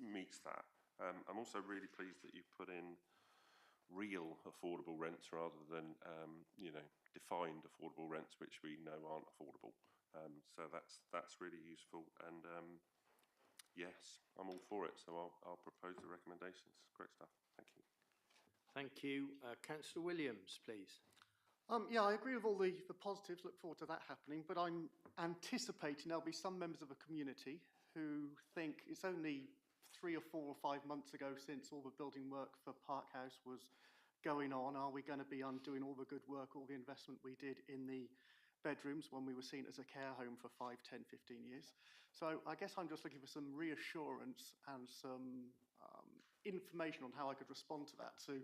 meets that. I'm also really pleased that you've put in real affordable rents rather than defined affordable rents, which we know aren't affordable. So that's really useful, and yes, I'm all for it. So I'll propose the recommendations. Great stuff. Thank you. Thank you, Councillor Williams, please. Yeah, I agree with all the positives. Look forward to that happening. But I'm anticipating there'll be some members of the community who think it's only 3 or 4 or 5 months ago since all the building work for Park House was going on. Are we going to be undoing all the good work, all the investment we did in the bedrooms when we were seen as a care home for 5, 10, 15 years? So I guess I'm just looking for some reassurance and some information on how I could respond to that. So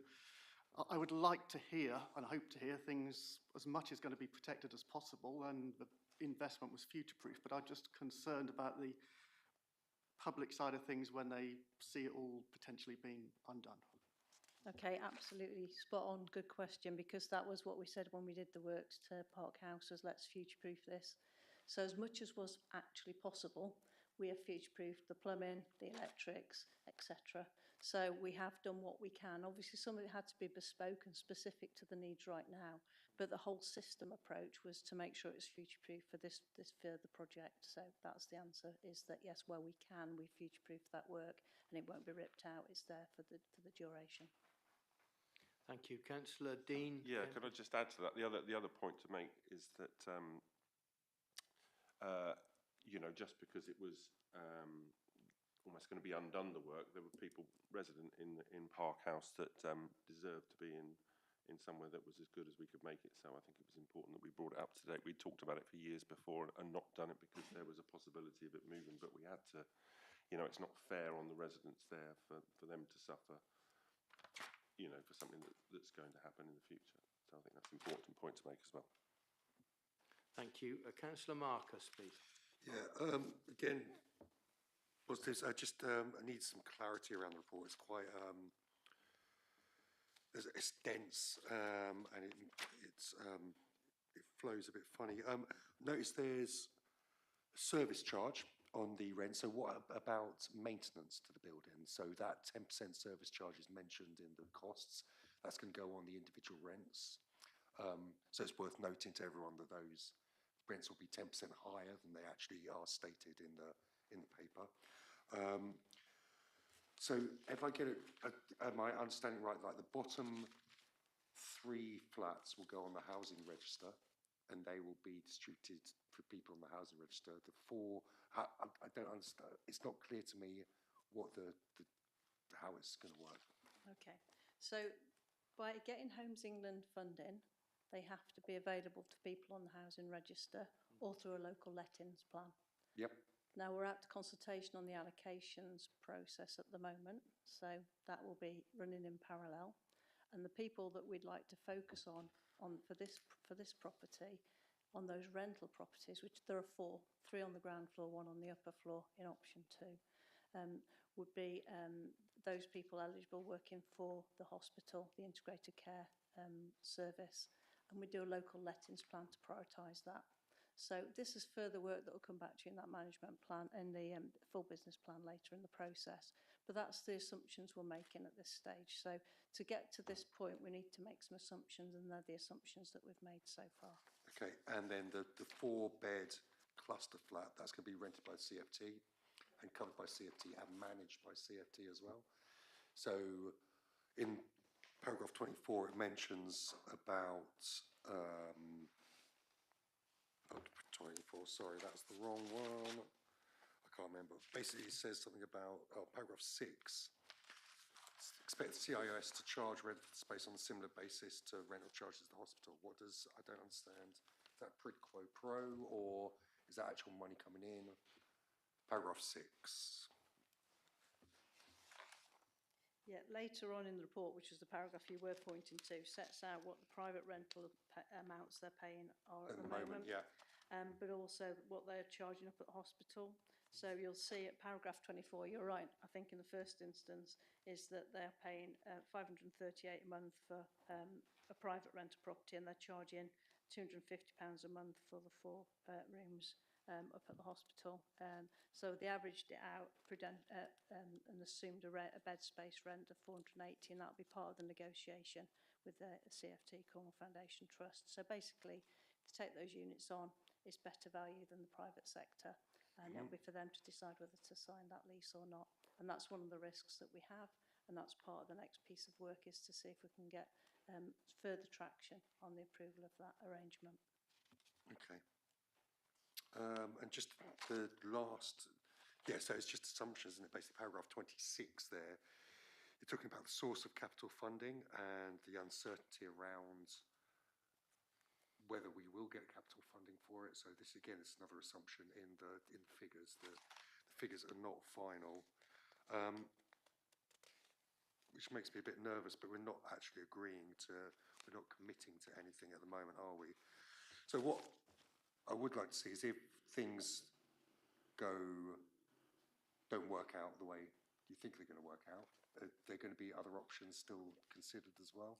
I would like to hear and hope to hear things as much as going to be protected as possible, and the investment was future-proof, but I'm just concerned about the public side of things when they see it all potentially being undone. Okay, absolutely spot on. Good question, because that was what we said when we did the works to Park House, was let's future-proof this. So as much as was actually possible, we have future-proofed the plumbing, the electrics, etc. So we have done what we can. Obviously, some of it had to be bespoke and specific to the needs right now, but the whole system approach was to make sure it's future-proof for this further project. So that's the answer, is that yes, where we can, we future-proof that work, and it won't be ripped out. It's there for the duration. Thank you, Councillor Dean. Yeah, could I just add to that? The other point to make is that just because it was almost going to be undone, the work, there were people resident in Park House that deserved to be in somewhere that was as good as we could make it. So I think it was important that we brought it up to date. We talked about it for years before and not done it because there was a possibility of it moving, but we had to, it's not fair on the residents there for them to suffer, for something that's going to happen in the future. So I think that's an important point to make as well. Thank you. Councillor Marcus, please. Yeah, again, positives. I need some clarity around the report. It's quite, it's dense, and it flows a bit funny. Notice there's a service charge on the rent. So what about maintenance to the building? So that 10% service charge is mentioned in the costs. That's going to go on the individual rents. So it's worth noting to everyone that those rents will be 10% higher than they actually are stated in the paper. So if I get it, am I understanding right, like the bottom 3 flats will go on the housing register and they will be distributed for people on the housing register. The 4, I don't understand, it's not clear to me what how it's going to work. Okay, so by getting Homes England funding, they have to be available to people on the housing register or through a local lettings plan. Yep. Now we're out to consultation on the allocations process at the moment, so that will be running in parallel. And the people that we'd like to focus on for this property, on those rental properties, which there are 4, 3 on the ground floor, 1 on the upper floor in option 2, would be those people eligible working for the hospital, the integrated care service, and we do a local lettings plan to prioritise that. So this is further work that will come back to you in that management plan and the full business plan later in the process. But that's the assumptions we're making at this stage. So to get to this point, we need to make some assumptions, and they're the assumptions that we've made so far. Okay, and then the 4-bed cluster flat, that's going to be rented by CFT and covered by CFT and managed by CFT as well. So in paragraph 24, it mentions about 24, sorry, that's the wrong one. I can't remember. Basically, it says something about paragraph 6. Expect CIS to charge rent for the space on a similar basis to rental charges at the hospital. What does, I don't understand. Is that quid pro quo, or is that actual money coming in? Paragraph 6. Yeah, later on in the report, which is the paragraph you were pointing to, sets out what the private rental amounts they're paying are at the moment. Yeah. But also what they're charging up at the hospital. So you'll see at paragraph 24, you're right, I think in the first instance, is that they're paying £538 a month for a private rental property, and they're charging £250 a month for the 4 rooms up at the hospital. So they averaged it out and assumed a bed space rent of 480, and that'll be part of the negotiation with the CFT, Cornwall Foundation Trust. So basically, to take those units on, it's better value than the private sector, and it'll be for them to decide whether to sign that lease or not. And that's one of the risks that we have, and that's part of the next piece of work, is to see if we can get further traction on the approval of that arrangement. Okay. And just the last, yeah, so it's just assumptions, isn't it? Basically, paragraph 26 there. You're talking about the source of capital funding and the uncertainty around whether we will get capital funding for it. So this, again, is another assumption in the figures. The figures are not final, which makes me a bit nervous, but we're not actually agreeing to, we're not committing to anything at the moment, are we? So what I would like to see is if things don't work out the way you think they're going to work out, are there going to be other options still considered as well?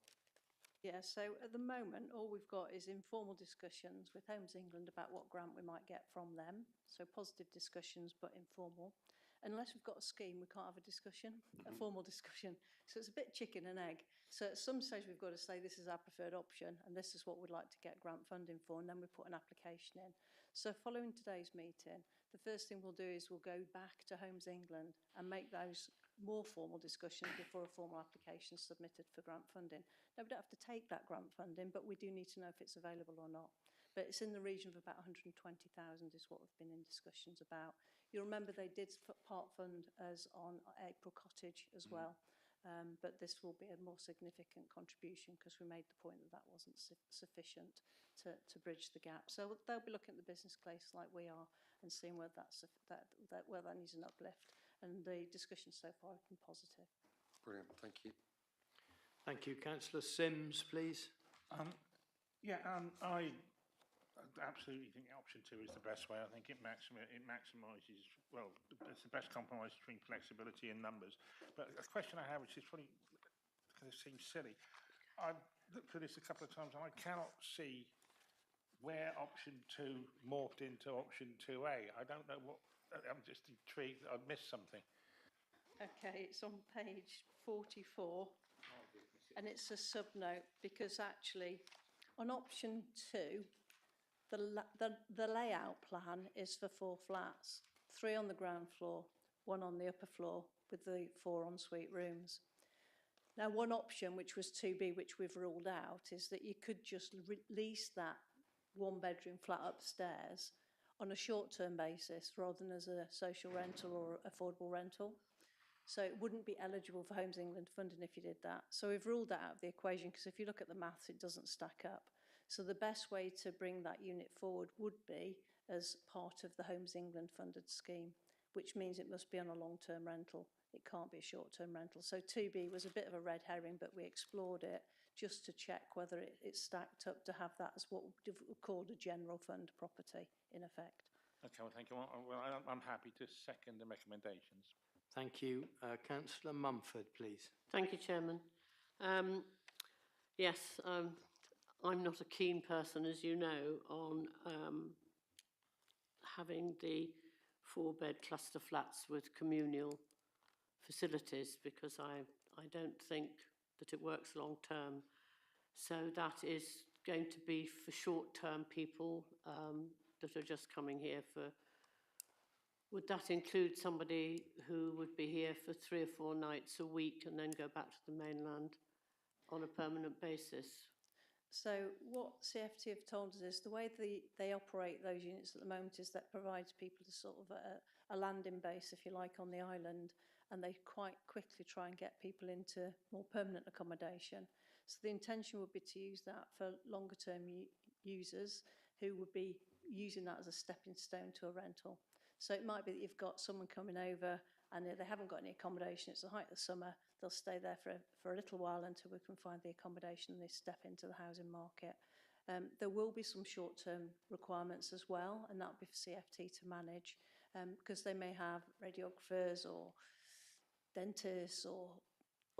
Yeah, so at the moment, all we've got is informal discussions with Homes England about what grant we might get from them. So positive discussions, but informal. Unless we've got a scheme, we can't have a discussion, a formal discussion. So it's a bit chicken and egg. So at some stage, we've got to say this is our preferred option, and this is what we'd like to get grant funding for, and then we put an application in. So following today's meeting, the first thing we'll do is we'll go back to Homes England and make those more formal discussions before a formal application is submitted for grant funding. Now, we don't have to take that grant funding, but we do need to know if it's available or not. But it's in the region of about 120,000 is what we've been in discussions about. You'll remember they did part fund us on April Cottage as well, but this will be a more significant contribution because we made the point that that wasn't sufficient to bridge the gap. So they'll be looking at the business case like we are and seeing whether whether that needs an uplift. And the discussion so far has been positive. Brilliant, thank you. Thank you. Councillor Sims, please. I absolutely think option 2 is the best way. I think it maximises, well, it's the best compromise between flexibility and numbers. But a question I have, which is probably, because it seems silly, I've looked through this a couple of times and I cannot see where option 2 morphed into option 2A. I don't know what, I'm just intrigued that I've missed something. Okay, it's on page 44, and it's a sub-note, because actually, on option 2, the layout plan is for 4 flats, 3 on the ground floor, 1 on the upper floor, with the 4 ensuite rooms. Now, one option, which was 2B, which we've ruled out, is that you could just lease that 1-bedroom flat upstairs on a short-term basis rather than as a social rental or affordable rental. So it wouldn't be eligible for Homes England funding if you did that. So we've ruled that out of the equation, because if you look at the maths, it doesn't stack up. So the best way to bring that unit forward would be as part of the Homes England funded scheme, which means it must be on a long-term rental. It can't be a short-term rental. So 2B was a bit of a red herring, but we explored it just to check whether it stacked up to have that as what we called a general fund property, in effect. Okay, well, thank you. Well, I'm happy to second the recommendations. Thank you. Councillor Mumford, please. Thank you, Chairman. Yes, I'm not a keen person, as you know, on having the 4-bed cluster flats with communal facilities, because I don't think that it works long term. So that is going to be for short-term people that are just coming here for. Would that include somebody who would be here for 3 or 4 nights a week and then go back to the mainland on a permanent basis? So what CFT have told us is the way they operate those units at the moment is that provides people to sort of a landing base, if you like, on the island, and they quite quickly try and get people into more permanent accommodation. So the intention would be to use that for longer term users who would be using that as a stepping stone to a rental. So it might be that you've got someone coming over and they haven't got any accommodation, it's the height of the summer, they'll stay there for a little while until we can find the accommodation and they step into the housing market. There will be some short-term requirements as well, and that will be for CFT to manage, because they may have radiographers or dentists or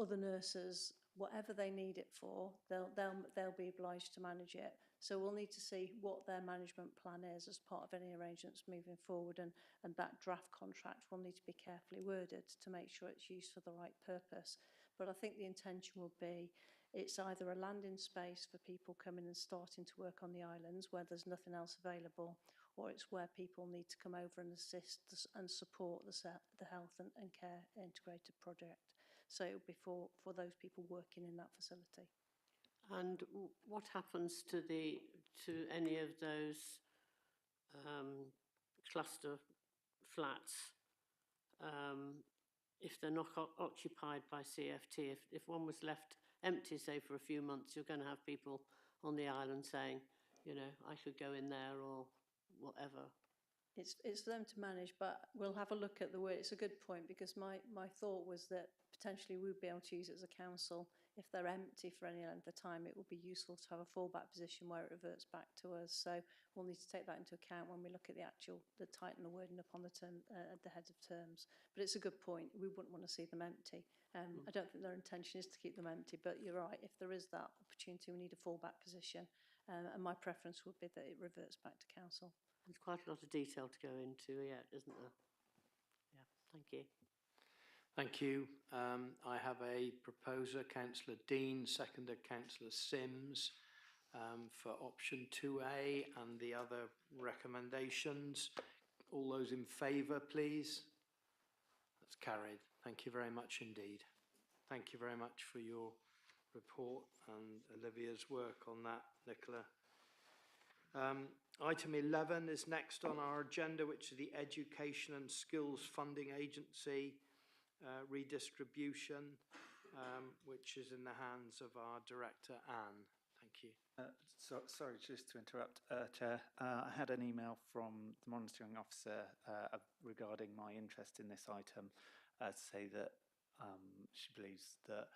other nurses, whatever they need it for, they'll be obliged to manage it. So we'll need to see what their management plan is as part of any arrangements moving forward, and that draft contract will need to be carefully worded to make sure it's used for the right purpose. But I think the intention will be it's either a landing space for people coming and starting to work on the islands where there's nothing else available, or it's where people need to come over and assist and support the health and care integrated project. So it will be for those people working in that facility. And what happens to any of those cluster flats if they're not occupied by CFT? If one was left empty, say, for a few months, you're going to have people on the island saying, you know, I could go in there or whatever. It's for them to manage, but we'll have a look at the word. It's a good point, because my thought was that potentially we'd be able to use it as a council. If they're empty for any length of time, it would be useful to have a fallback position where it reverts back to us. So we'll need to take that into account when we look at the tighten the wording up on the term at the heads of terms. But it's a good point. We wouldn't want to see them empty. I don't think their intention is to keep them empty, but you're right. If there is that opportunity, we need a fallback position. And my preference would be that it reverts back to council. There's quite a lot of detail to go into yet, isn't there? Yeah, thank you. Thank you. I have a proposer, Councillor Dean, seconder, Councillor Sims, for option 2A and the other recommendations. All those in favour, please. That's carried. Thank you very much indeed. Thank you very much for your report and Olivia's work on that, Nicola. Item 11 is next on our agenda, which is the Education and Skills Funding Agency redistribution, which is in the hands of our Director, Anne. Thank you. Sorry, just to interrupt, Chair. I had an email from the monitoring officer regarding my interest in this item, to say that she believes that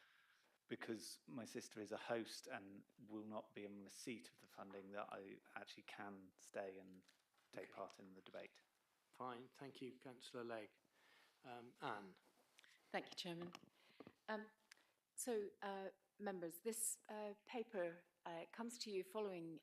because my sister is a host and will not be in receipt of the funding, that I actually can stay and take part in the debate. Fine, thank you, Councillor Legg. Anne. Thank you, Chairman. Members, this paper comes to you following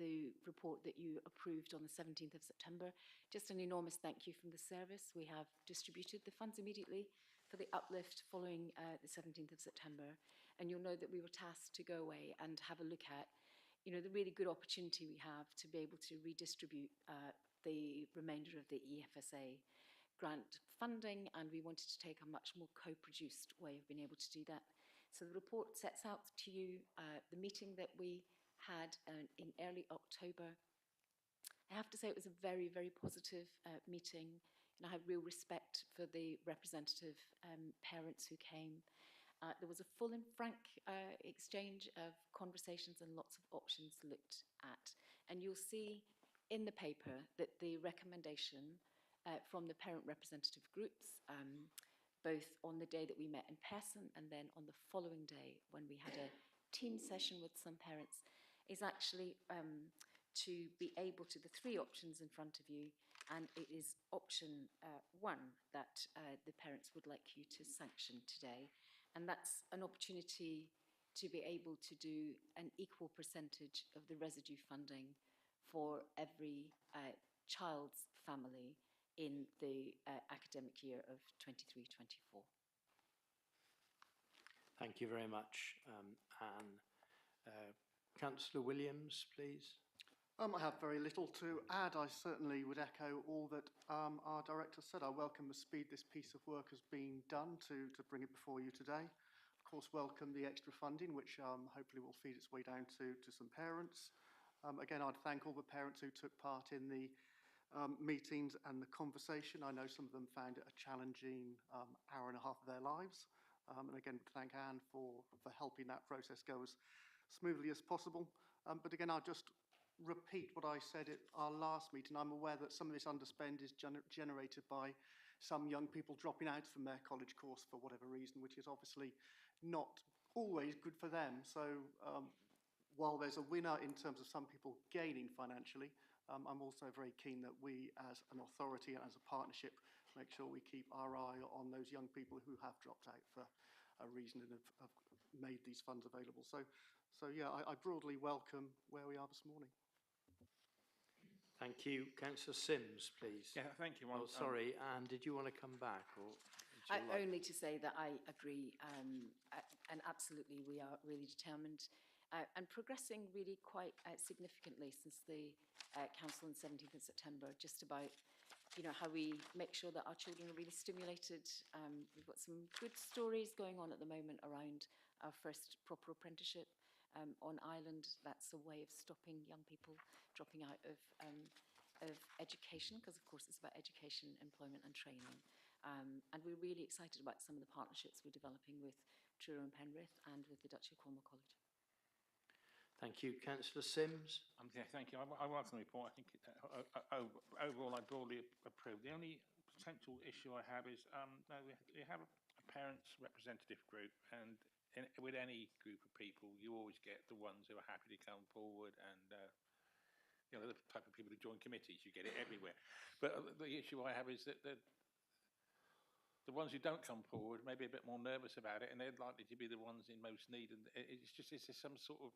the report that you approved on the 17th of September. Just an enormous thank you from the service. We have distributed the funds immediately for the uplift following the 17th of September. And you'll know that we were tasked to go away and have a look at, you know, the really good opportunity we have to be able to redistribute the remainder of the EFSA grant funding, and we wanted to take a much more co-produced way of being able to do that. So the report sets out to you the meeting that we had in early October. I have to say it was a very, very positive meeting, and I have real respect for the representative parents who came. There was a full and frank exchange of conversations and lots of options looked at. And you'll see in the paper that the recommendation from the parent representative groups, both on the day that we met in person and then on the following day when we had a team session with some parents, is actually to be able to, the three options in front of you, and it is option 1 that the parents would like you to sanction today. And that's an opportunity to be able to do an equal percentage of the residue funding for every child's family in the academic year of 23-24. Thank you very much, Anne. Councillor Williams, please. I have very little to add. I certainly would echo all that our director said. I welcome the speed this piece of work has been done to bring it before you today. Of course, welcome the extra funding, which hopefully will feed its way down to some parents. Again, I'd thank all the parents who took part in the meetings and the conversation. I know some of them found it a challenging hour and a half of their lives. And again, thank Anne for helping that process go as smoothly as possible. But again, I'll just repeat what I said at our last meeting. I'm aware that some of this underspend is generated by some young people dropping out from their college course for whatever reason, which is obviously not always good for them. So while there's a winner in terms of some people gaining financially, I'm also very keen that we as an authority and as a partnership make sure we keep our eye on those young people who have dropped out for a reason and have made these funds available. So yeah, I broadly welcome where we are this morning. Thank you. Councillor Sims, please. Yeah, thank you. Oh, sorry, Anne, did you want to come back? Or Only to say that I agree, and absolutely we are really determined and progressing really quite significantly since the council on 17th of September, just about, you know, how we make sure that our children are really stimulated. We've got some good stories going on at the moment around our first proper apprenticeship on Ireland. That's a way of stopping young people dropping out of education, because of course it's about education, employment and training. And we're really excited about some of the partnerships we're developing with Truro and Penrith and with the Duchy of Cornwall College. Thank you. Councillor Sims. Yeah, thank you. I welcome the report. I think overall I broadly approve. The only potential issue I have is we have a parents' representative group, and with any group of people, you always get the ones who are happy to come forward, and you know, the type of people who join committees. You get it everywhere. But the issue I have is that the ones who don't come forward may be a bit more nervous about it, and they're likely to be the ones in most need. And it's just, is there some sort of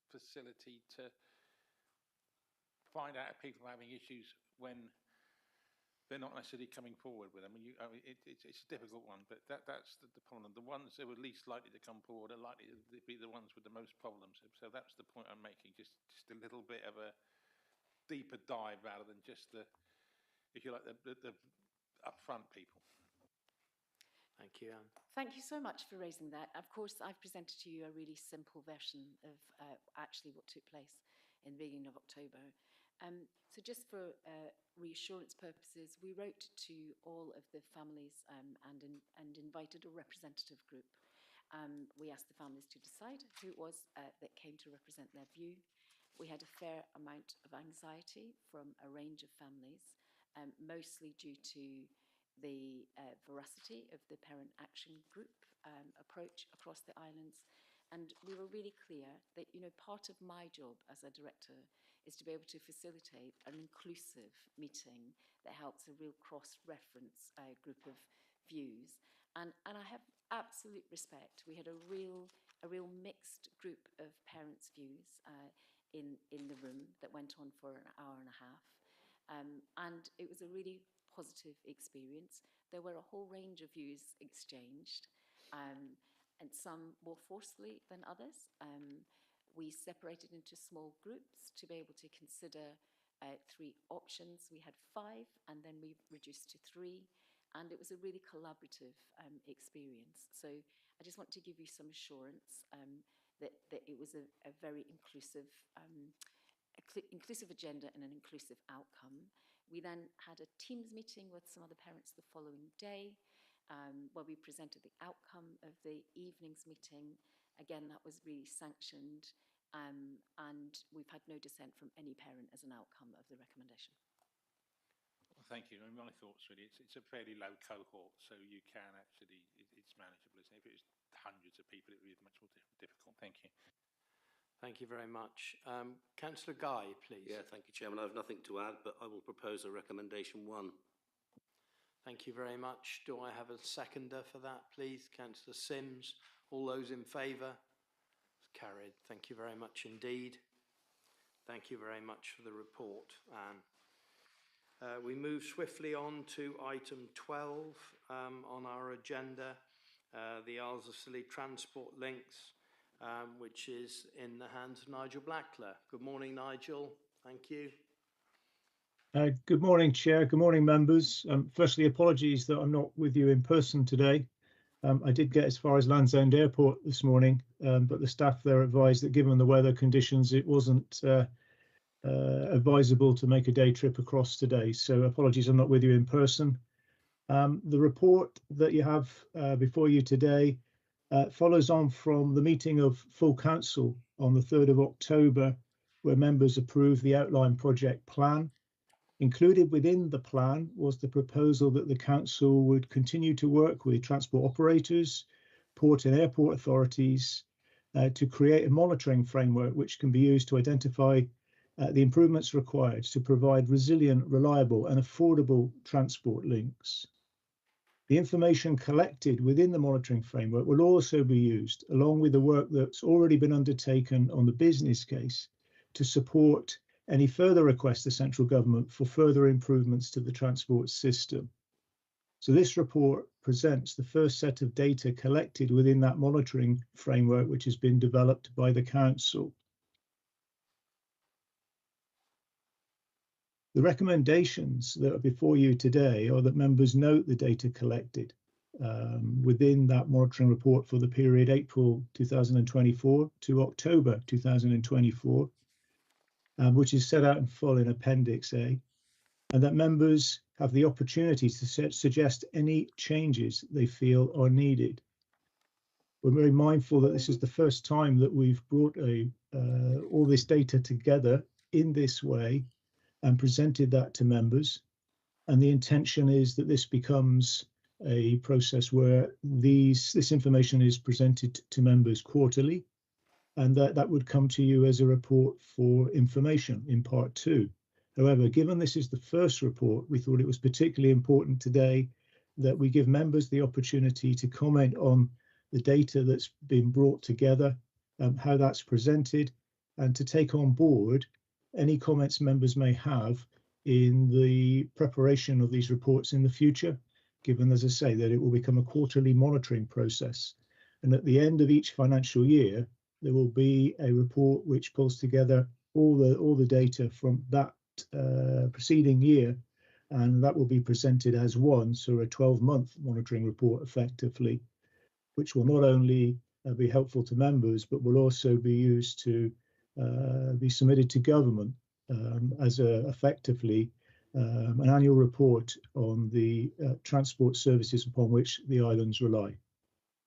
facility to find out if people are having issues when they're not necessarily coming forward with them? It's a difficult one, but that's the problem. The ones who are least likely to come forward are likely to be the ones with the most problems. So that's the point I'm making, just a little bit of a deeper dive rather than just the, if you like, the upfront people. Thank you, Anne. Thank you so much for raising that. Of course, I've presented to you a really simple version of actually what took place in the beginning of October. So just for reassurance purposes, we wrote to all of the families and invited a representative group. We asked the families to decide who it was that came to represent their view. We had a fair amount of anxiety from a range of families, mostly due to the veracity of the parent action group approach across the islands. And we were really clear that, you know, part of my job as a director is to be able to facilitate an inclusive meeting that helps a real cross-reference group of views. And I have absolute respect. We had a real a real mixed group of parents' views in the room that went on for an hour and a half. And it was a really positive experience. There were a whole range of views exchanged, and some more forcefully than others. We separated into small groups to be able to consider 3 options. We had 5, and then we reduced to 3, and it was a really collaborative experience. So I just want to give you some assurance that it was a very inclusive inclusive agenda and an inclusive outcome. We then had a Teams meeting with some other parents the following day, where we presented the outcome of the evening's meeting. Again, that was really sanctioned, and we've had no dissent from any parent as an outcome of the recommendation. Well, thank you. And my thoughts really, it's a fairly low cohort, so you can actually, it's manageable. If it was hundreds of people, it would be much more difficult. Thank you. Thank you very much. Councillor Guy, please. Yeah, thank you, Chairman. I have nothing to add, but I will propose a recommendation 1. Thank you very much. Do I have a seconder for that, please? Councillor Sims. All those in favour? It's carried. Thank you very much indeed. Thank you very much for the report, Anne. We move swiftly on to item 12 on our agenda, the Isles of Scilly transport links, which is in the hands of Nigel Blackler. Good morning, Nigel. Thank you. Good morning, Chair. Good morning, members. Firstly, apologies that I'm not with you in person today. I did get as far as Land's End Airport this morning, but the staff there advised that given the weather conditions, it wasn't advisable to make a day trip across today. So apologies I'm not with you in person. The report that you have before you today follows on from the meeting of full council on the 3rd of October, where members approved the outline project plan. Included within the plan was the proposal that the council would continue to work with transport operators, port and airport authorities to create a monitoring framework which can be used to identify the improvements required to provide resilient, reliable and affordable transport links. The information collected within the monitoring framework will also be used, along with the work that's already been undertaken on the business case, to support any further requests to central government for further improvements to the transport system. So this report presents the first set of data collected within that monitoring framework, which has been developed by the council. The recommendations that are before you today are that members note the data collected within that monitoring report for the period April 2024 to October 2024, which is set out in full in Appendix A, and that members have the opportunity to suggest any changes they feel are needed. We're very mindful that this is the first time that we've brought all this data together in this way and presented that to members. And the intention is that this becomes a process where this information is presented to members quarterly, and that would come to you as a report for information in part 2. However, given this is the first report, we thought it was particularly important today that we give members the opportunity to comment on the data that's been brought together, how that's presented, and to take on board any comments members may have in the preparation of these reports in the future, given, as I say, that it will become a quarterly monitoring process. And at the end of each financial year, there will be a report which pulls together all the data from that preceding year, and that will be presented as one, so a 12-month monitoring report effectively, which will not only be helpful to members, but will also be used to be submitted to government as effectively an annual report on the transport services upon which the islands rely.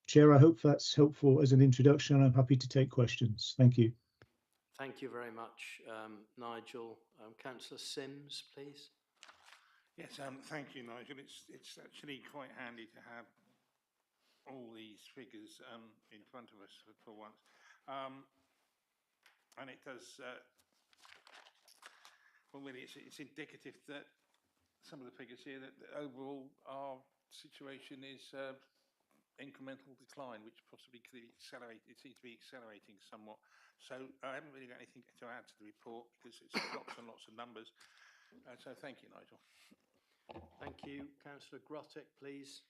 Chair, I hope that's helpful as an introduction. I'm happy to take questions. Thank you. Thank you very much, Nigel. Councillor Sims, please. Yes, thank you, Nigel. It's actually quite handy to have all these figures in front of us for once. And it does, well, really, it's indicative that some of the figures here, that overall our situation is incremental decline, which possibly could accelerate. It seems to be accelerating somewhat. So I haven't really got anything to add to the report because it's lots and lots of numbers. So thank you, Nigel. Thank you. Councillor Grottek, please.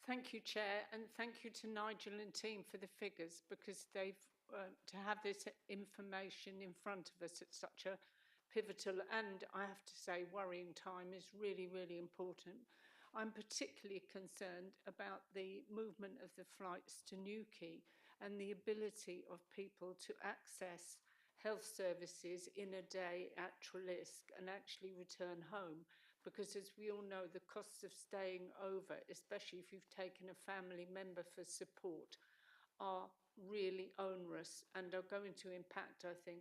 Thank you, Chair, and thank you to Nigel and team for the figures, because they've to have this information in front of us at such a pivotal and, I have to say, worrying time is really, really important. I'm particularly concerned about the movement of the flights to Newquay and the ability of people to access health services in a day at Treliske and actually return home. Because as we all know, the costs of staying over, especially if you've taken a family member for support, are really onerous and are going to impact, I think,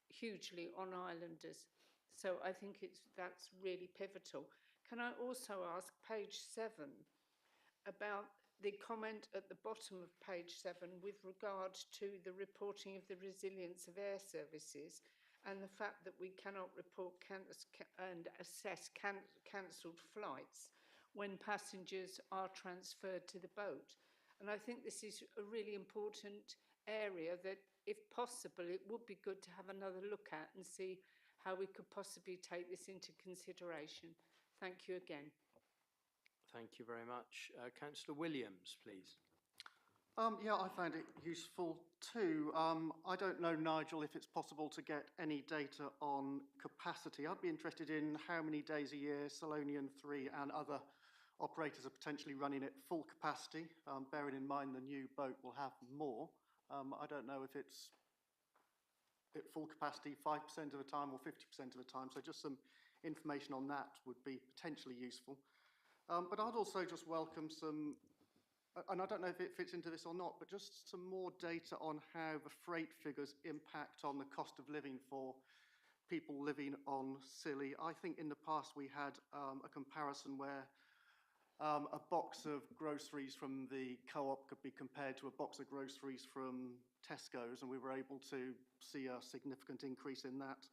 hugely on islanders. So I think that's really pivotal. Can I also ask page 7 about the comment at the bottom of page 7 with regard to the reporting of the resilience of air services and the fact that we cannot report and assess cancelled flights when passengers are transferred to the boat. And I think this is a really important area that, if possible, it would be good to have another look at and see how we could possibly take this into consideration. Thank you again. Thank you very much. Councillor Williams, please. Yeah, I found it useful too. I don't know, Nigel, if it's possible to get any data on capacity. I'd be interested in how many days a year Salonian 3 and other operators are potentially running at full capacity, bearing in mind the new boat will have more. I don't know if it's at full capacity 5% of the time or 50% of the time, so just some information on that would be potentially useful. But I'd also just welcome some, and I don't know if it fits into this or not, but just some more data on how the freight figures impact on the cost of living for people living on Scilly. I think in the past we had a comparison where a box of groceries from the co-op could be compared to a box of groceries from Tesco's, and we were able to see a significant increase in that.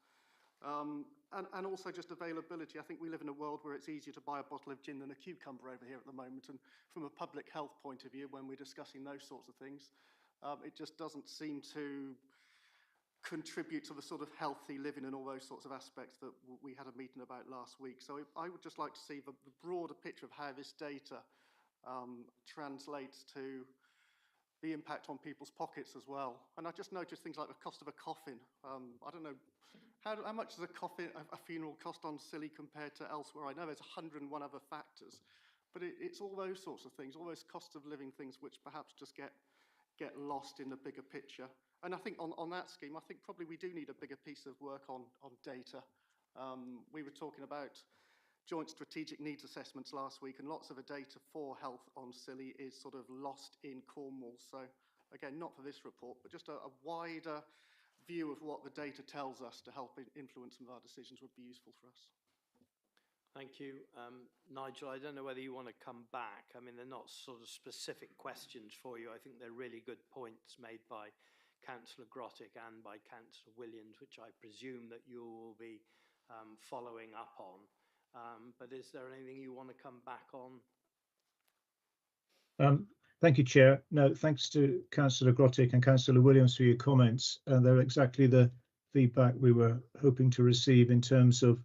And also just availability. I think we live in a world where it's easier to buy a bottle of gin than a cucumber over here at the moment, and from a public health point of view, when we're discussing those sorts of things, it just doesn't seem to contribute to the sort of healthy living and all those sorts of aspects that we had a meeting about last week. So I would just like to see the broader picture of how this data translates to the impact on people's pockets as well. And I just noticed things like the cost of a coffin. I don't know, how much does a funeral cost on Scilly compared to elsewhere? I know there's 101 other factors, but it's all those sorts of things, all those cost of living things which perhaps just get lost in the bigger picture. And I think on that scheme, I think probably we do need a bigger piece of work on data. We were talking about joint strategic needs assessments last week, and lots of the data for health on Scilly is sort of lost in Cornwall. So again, not for this report, but just a wider view of what the data tells us to help influence some of our decisions would be useful for us. Thank you. Nigel, I don't know whether you want to come back. I mean, they're not sort of specific questions for you. I think they're really good points made by Councillor Grottek and by Councillor Williams, which I presume that you will be following up on. But is there anything you want to come back on? Thank you, Chair. No, thanks to Councillor Grottek and Councillor Williams for your comments. They're exactly the feedback we were hoping to receive in terms of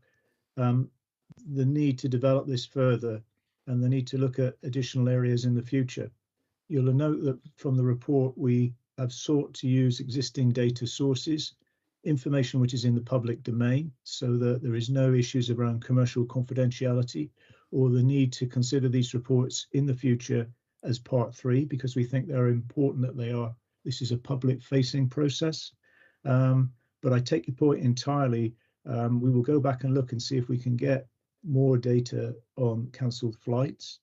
the need to develop this further and the need to look at additional areas in the future. You'll note that from the report, we have sought to use existing data sources, information which is in the public domain, so that there is no issues around commercial confidentiality or the need to consider these reports in the future as part 3, because we think they're important that they are. This is a public facing process. But I take your point entirely. We will go back and look and see if we can get more data on cancelled flights.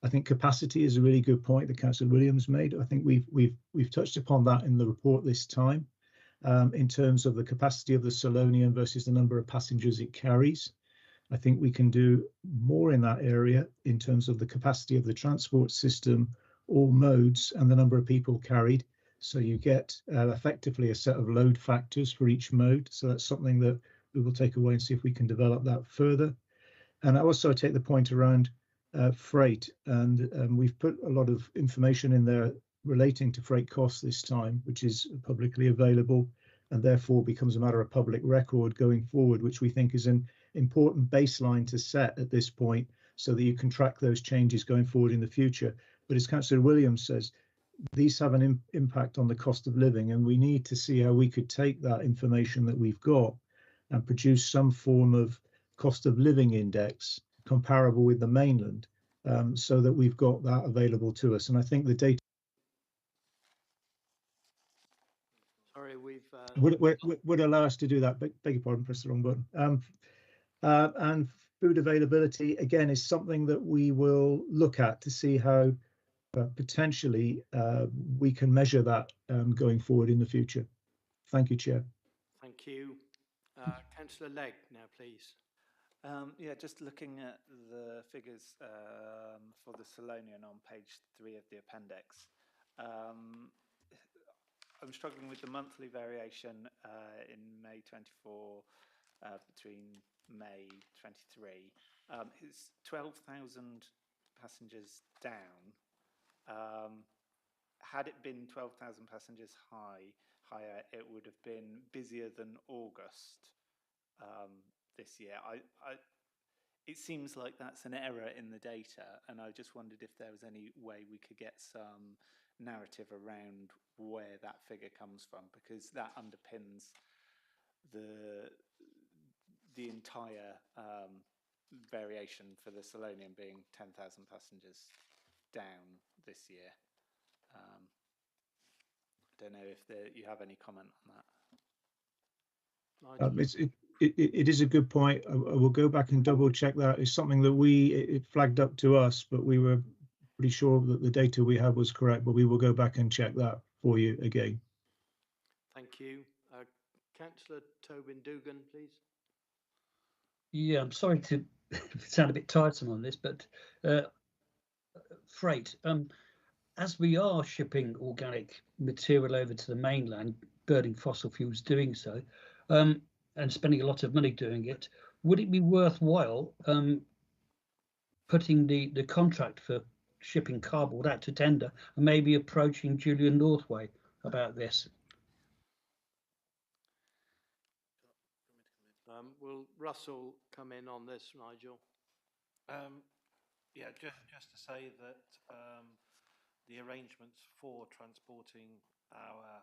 I think capacity is a really good point that Councillor Williams made. I think we've touched upon that in the report this time, in terms of the capacity of the Salonian versus the number of passengers it carries. I think we can do more in that area in terms of the capacity of the transport system, all modes, and the number of people carried. So you get effectively a set of load factors for each mode. So that's something that we will take away and see if we can develop that further. And I also take the point around freight, and we've put a lot of information in there relating to freight costs this time, which is publicly available and therefore becomes a matter of public record going forward, which we think is an important baseline to set at this point so that you can track those changes going forward in the future. But as Councillor Williams says, these have an impact on the cost of living, and we need to see how we could take that information that we've got and produce some form of cost of living index comparable with the mainland, so that we've got that available to us. And I think the data would allow us to do that. Beg your pardon, press the wrong button. And food availability, again, is something that we will look at to see how potentially we can measure that going forward in the future. Thank you, Chair. Thank you. Councillor Legg now, please. Yeah, just looking at the figures for the Solonian on page 3 of the appendix. I'm struggling with the monthly variation in May 24 between May 23. It's 12,000 passengers down. Had it been 12,000 passengers higher, it would have been busier than August this year. It seems like that's an error in the data, and I just wondered if there was any way we could get some narrative around where that figure comes from, because that underpins the entire variation for the Solonian being 10,000 passengers down this year. I don't know if you have any comment on that. It is a good point. I will go back and double check that. It's something that it flagged up to us, but we were pretty sure that the data we had was correct, but we will go back and check that for you again. Thank you. Councillor Tobin Dugan, please. Yeah, I'm sorry to sound a bit tiresome on this, but freight. As we are shipping organic material over to the mainland, burning fossil fuels doing so, and spending a lot of money doing it, would it be worthwhile putting the contract for shipping cardboard out to tender and maybe approaching Julian Northway about this? Will Russell come in on this, Nigel? Yeah, just to say that the arrangements for transporting our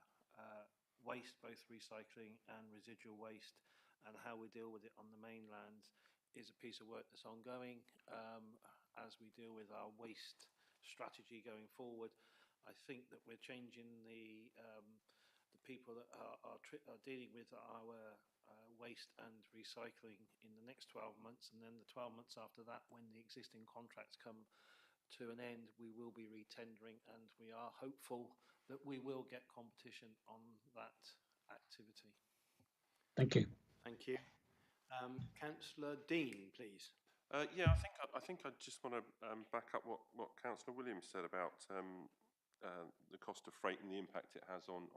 waste, both recycling and residual waste, and how we deal with it on the mainland is a piece of work that's ongoing. As we deal with our waste strategy going forward, I think that we're changing the people that are dealing with our waste and recycling in the next 12 months, and then the 12 months after that, when the existing contracts come to an end, we will be retendering, and we are hopeful that we will get competition on that activity. Thank you. Thank you. Councillor Dean, please. Yeah, I think I just want to back up what Councillor Williams said about the cost of freight and the impact it has on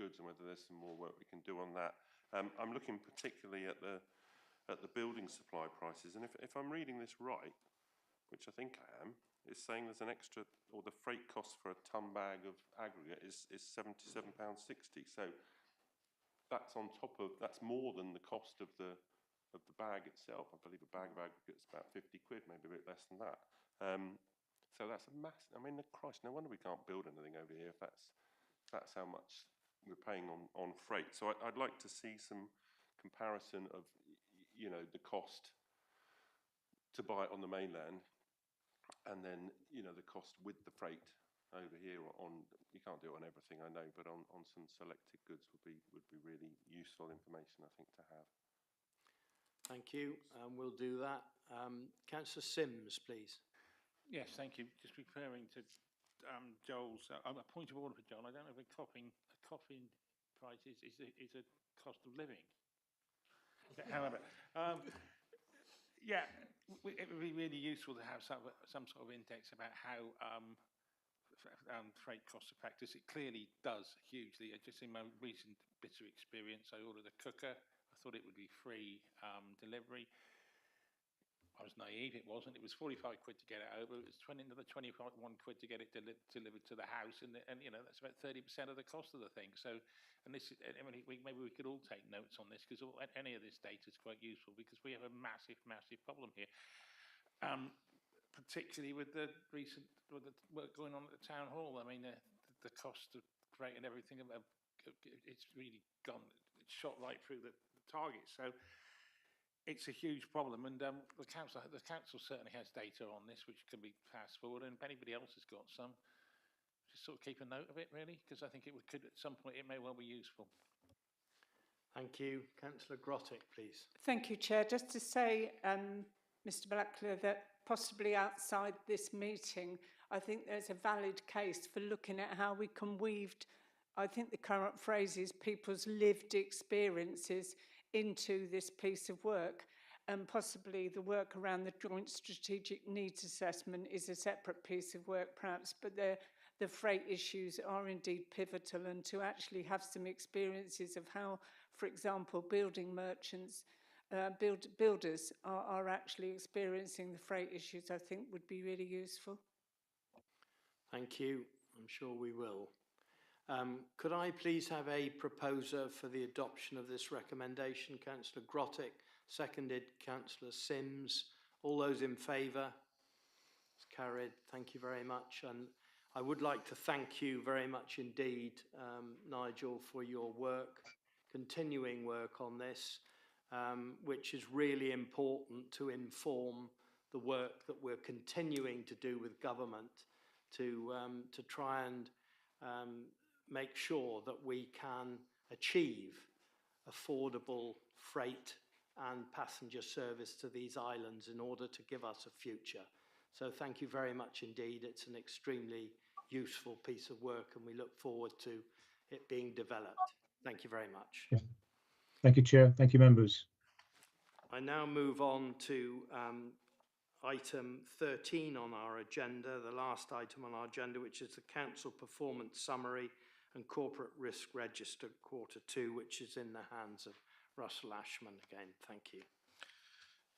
goods, and whether there's some more work we can do on that. I'm looking particularly at the building supply prices, and if I'm reading this right, which I think I am, it's saying there's an extra, or the freight cost for a ton bag of aggregate is £77.60. So that's on top of, that's more than the cost of the bag itself. I believe a bag of aggregate is about 50 quid, maybe a bit less than that. So that's a massive, I mean, Christ, no wonder we can't build anything over here if that's how much we're paying on freight. So I'd like to see some comparison of, you know, the cost to buy it on the mainland, and then, you know, the cost with the freight over here on, you can't do it on everything, I know, but on some selected goods would be really useful information, I think, to have. Thank you. We'll do that. Councillor Sims, please. Yes, thank you. Just referring to Joel's, a point of order for Joel. I don't know if a coffin price is a cost of living. However, yeah, it would be really useful to have some sort of index about how freight costs affect us. It clearly does hugely. Just in my recent bitter experience, I ordered a cooker. I thought it would be free delivery. I was naive, it wasn't. It was 45 quid to get it over. It was another 21 quid to get it delivered to the house. And you know, that's about 30% of the cost of the thing. So, and this, I mean, maybe we could all take notes on this, because any of this data is quite useful, because we have a massive, massive problem here. Particularly with the recent with the work going on at the town hall. I mean, the cost of creating everything, it's really gone, it's shot right through the target. So it's a huge problem, and the council certainly has data on this which can be passed forward, and if anybody else has got some, just sort of keep a note of it, really, because I think could at some point it may well be useful. Thank you. Councillor Grottick, please. Thank you, Chair. Just to say, Mr. Blackler, that possibly outside this meeting, I think there's a valid case for looking at how we can weave, I think the current phrase is people's lived experiences into this piece of work, and possibly the work around the joint strategic needs assessment is a separate piece of work perhaps, but the freight issues are indeed pivotal, and to actually have some experiences of how, for example, building merchants, builders are actually experiencing the freight issues, I think would be really useful. Thank you. I'm sure we will. Could I please have a proposer for the adoption of this recommendation? Councillor Grottick, seconded Councillor Sims. All those in favour? It's carried. Thank you very much. And I would like to thank you very much indeed, Nigel, for your work, continuing work on this, which is really important to inform the work that we're continuing to do with government to try and make sure that we can achieve affordable freight and passenger service to these islands in order to give us a future. So thank you very much indeed. It's an extremely useful piece of work, and we look forward to it being developed. Thank you very much. Yeah. Thank you, Chair. Thank you, members. I now move on to item 13 on our agenda, the last item on our agenda, which is the Council Performance Summary and Corporate Risk Register Q2, which is in the hands of Russell Ashman again. Thank you.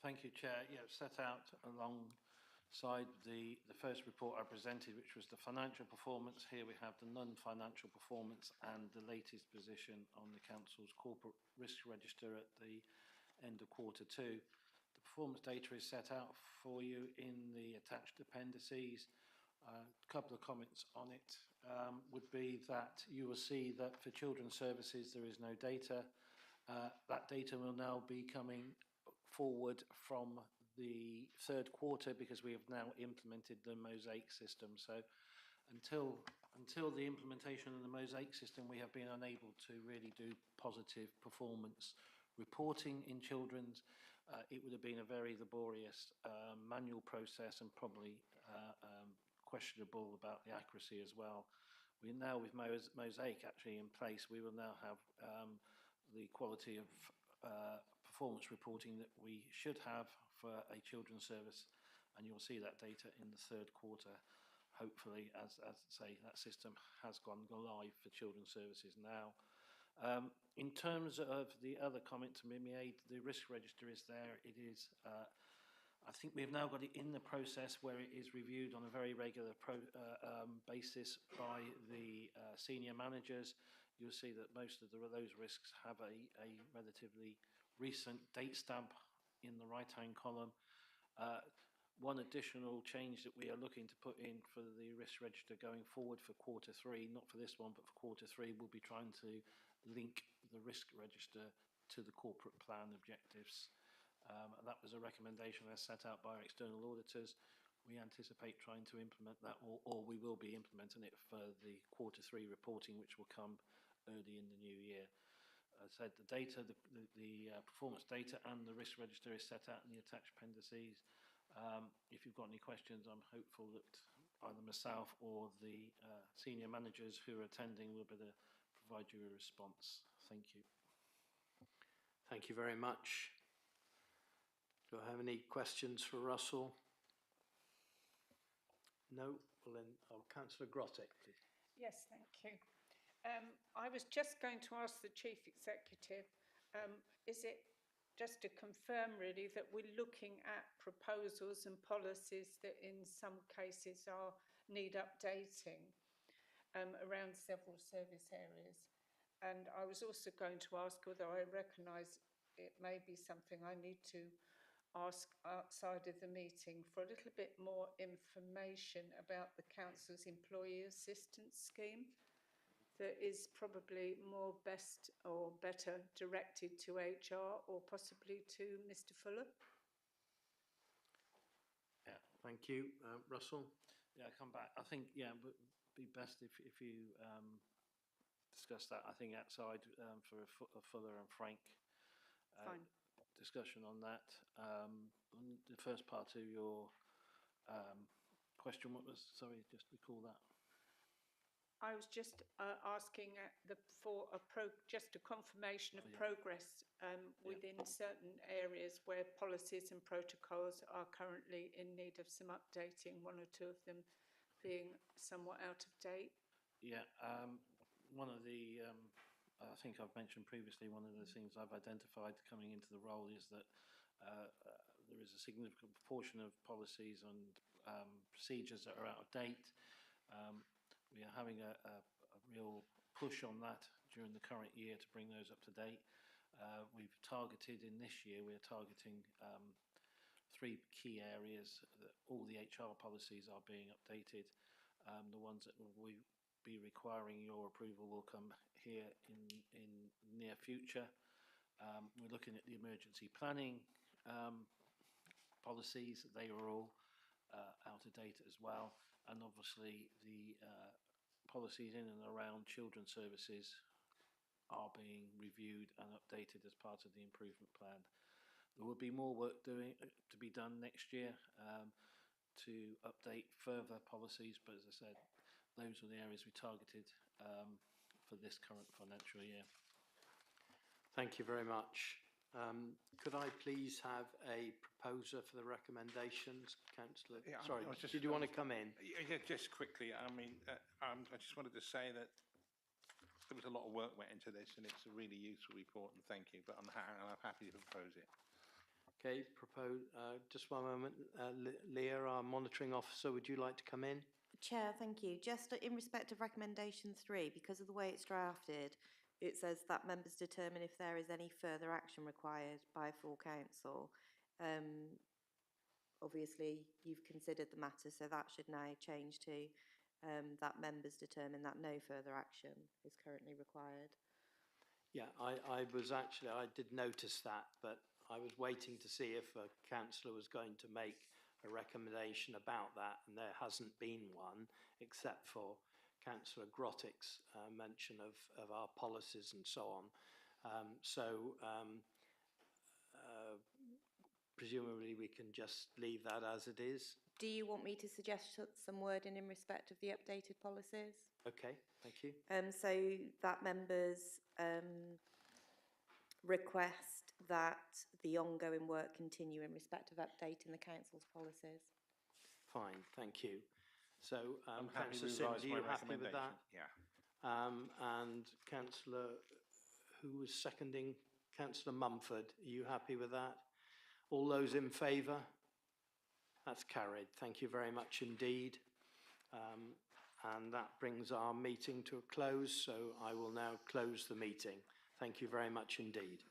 Thank you, Chair. Yeah, set out alongside the first report I presented, which was the financial performance. Here we have the non-financial performance and the latest position on the Council's Corporate Risk Register at the end of Q2. The performance data is set out for you in the attached appendices. A couple of comments on it would be that you will see that for children's services there is no data. That data will now be coming forward from the third quarter because we have now implemented the Mosaic system. So until the implementation of the Mosaic system, we have been unable to really do positive performance reporting in children's. It would have been a very laborious manual process and probably questionable about the accuracy as well. We now, with Mosaic actually in place, we will now have the quality of performance reporting that we should have for a children's service, and you'll see that data in the third quarter, hopefully, as say that system has gone live for children's services now. In terms of the other comment to be made, the risk register is there. It is, I think we've now got it in the process where it is reviewed on a very regular basis by the senior managers. You'll see that most of those risks have a relatively recent date stamp in the right-hand column. One additional change that we are looking to put in for the risk register going forward for Q3, not for this one, but for Q3, we'll be trying to link the risk register to the corporate plan objectives. That was a recommendation as set out by our external auditors. We anticipate trying to implement that, or we will be implementing it for the Q3 reporting, which will come early in the new year. As I said, the data, the performance data and the risk register is set out in the attached appendices. If you've got any questions, I'm hopeful that either myself or the senior managers who are attending will be able to provide you a response. Thank you. Thank you very much. Do I have any questions for Russell? No? Well then, Councillor Grottick, please. Yes, thank you. I was just going to ask the Chief Executive, is it just to confirm really that we're looking at proposals and policies that in some cases need updating around several service areas. And I was also going to ask whether I recognise it may be something I need to ask outside of the meeting for a little bit more information about the council's employee assistance scheme that is probably more best or better directed to HR or possibly to Mr. Fuller. Yeah. Thank you. Russell? Yeah, come back. I think, yeah, would be best if you discuss that, I think, outside for a fuller and frank Fine. discussion on that. On the first part of your question, what was, sorry, just recall that. I was just asking just a confirmation of Oh, yeah. progress within certain areas where policies and protocols are currently in need of some updating, one or two of them being somewhat out of date. Yeah, one of the, I think I've mentioned previously, one of the things I've identified coming into the role is that there is a significant proportion of policies and procedures that are out of date. We are having a real push on that during the current year to bring those up to date. We've targeted in this year, we're targeting 3 key areas that all the HR policies are being updated. The ones that will be requiring your approval will come here in near future. We're looking at the emergency planning policies. They are all out of date as well. And obviously the policies in and around children's services are being reviewed and updated as part of the improvement plan. There will be more work to be done next year to update further policies, but as I said, those are the areas we targeted for this current financial year. Thank you very much. Could I please have a proposer for the recommendations, Councillor? Yeah, Sorry, did you want to come in? Yeah, just quickly. I mean, I just wanted to say that there was a lot of work went into this, and it's a really useful report, and thank you. But I'm happy to propose it. Okay, just one moment. Leah, our monitoring officer, would you like to come in? Chair, thank you. Just in respect of recommendation 3, because of the way it's drafted, it says that members determine if there is any further action required by full council. Obviously, you've considered the matter, so that should now change to that members determine that no further action is currently required. Yeah, I did notice that, but I was waiting to see if a councillor was going to make a recommendation about that, and there hasn't been one, except for Councillor Grottick's mention of our policies and so on. Presumably we can just leave that as it is. Do you want me to suggest some wording in respect of the updated policies? Okay, thank you. So that members request that the ongoing work continue in respect of updating the council's policies. Fine, thank you. So, I'm happy Councillor to Sims, revise are you my happy with that? Yeah. And Councillor, who was seconding? Councillor Mumford, are you happy with that? All those in favour? That's carried. Thank you very much indeed. And that brings our meeting to a close, so I will now close the meeting. Thank you very much indeed.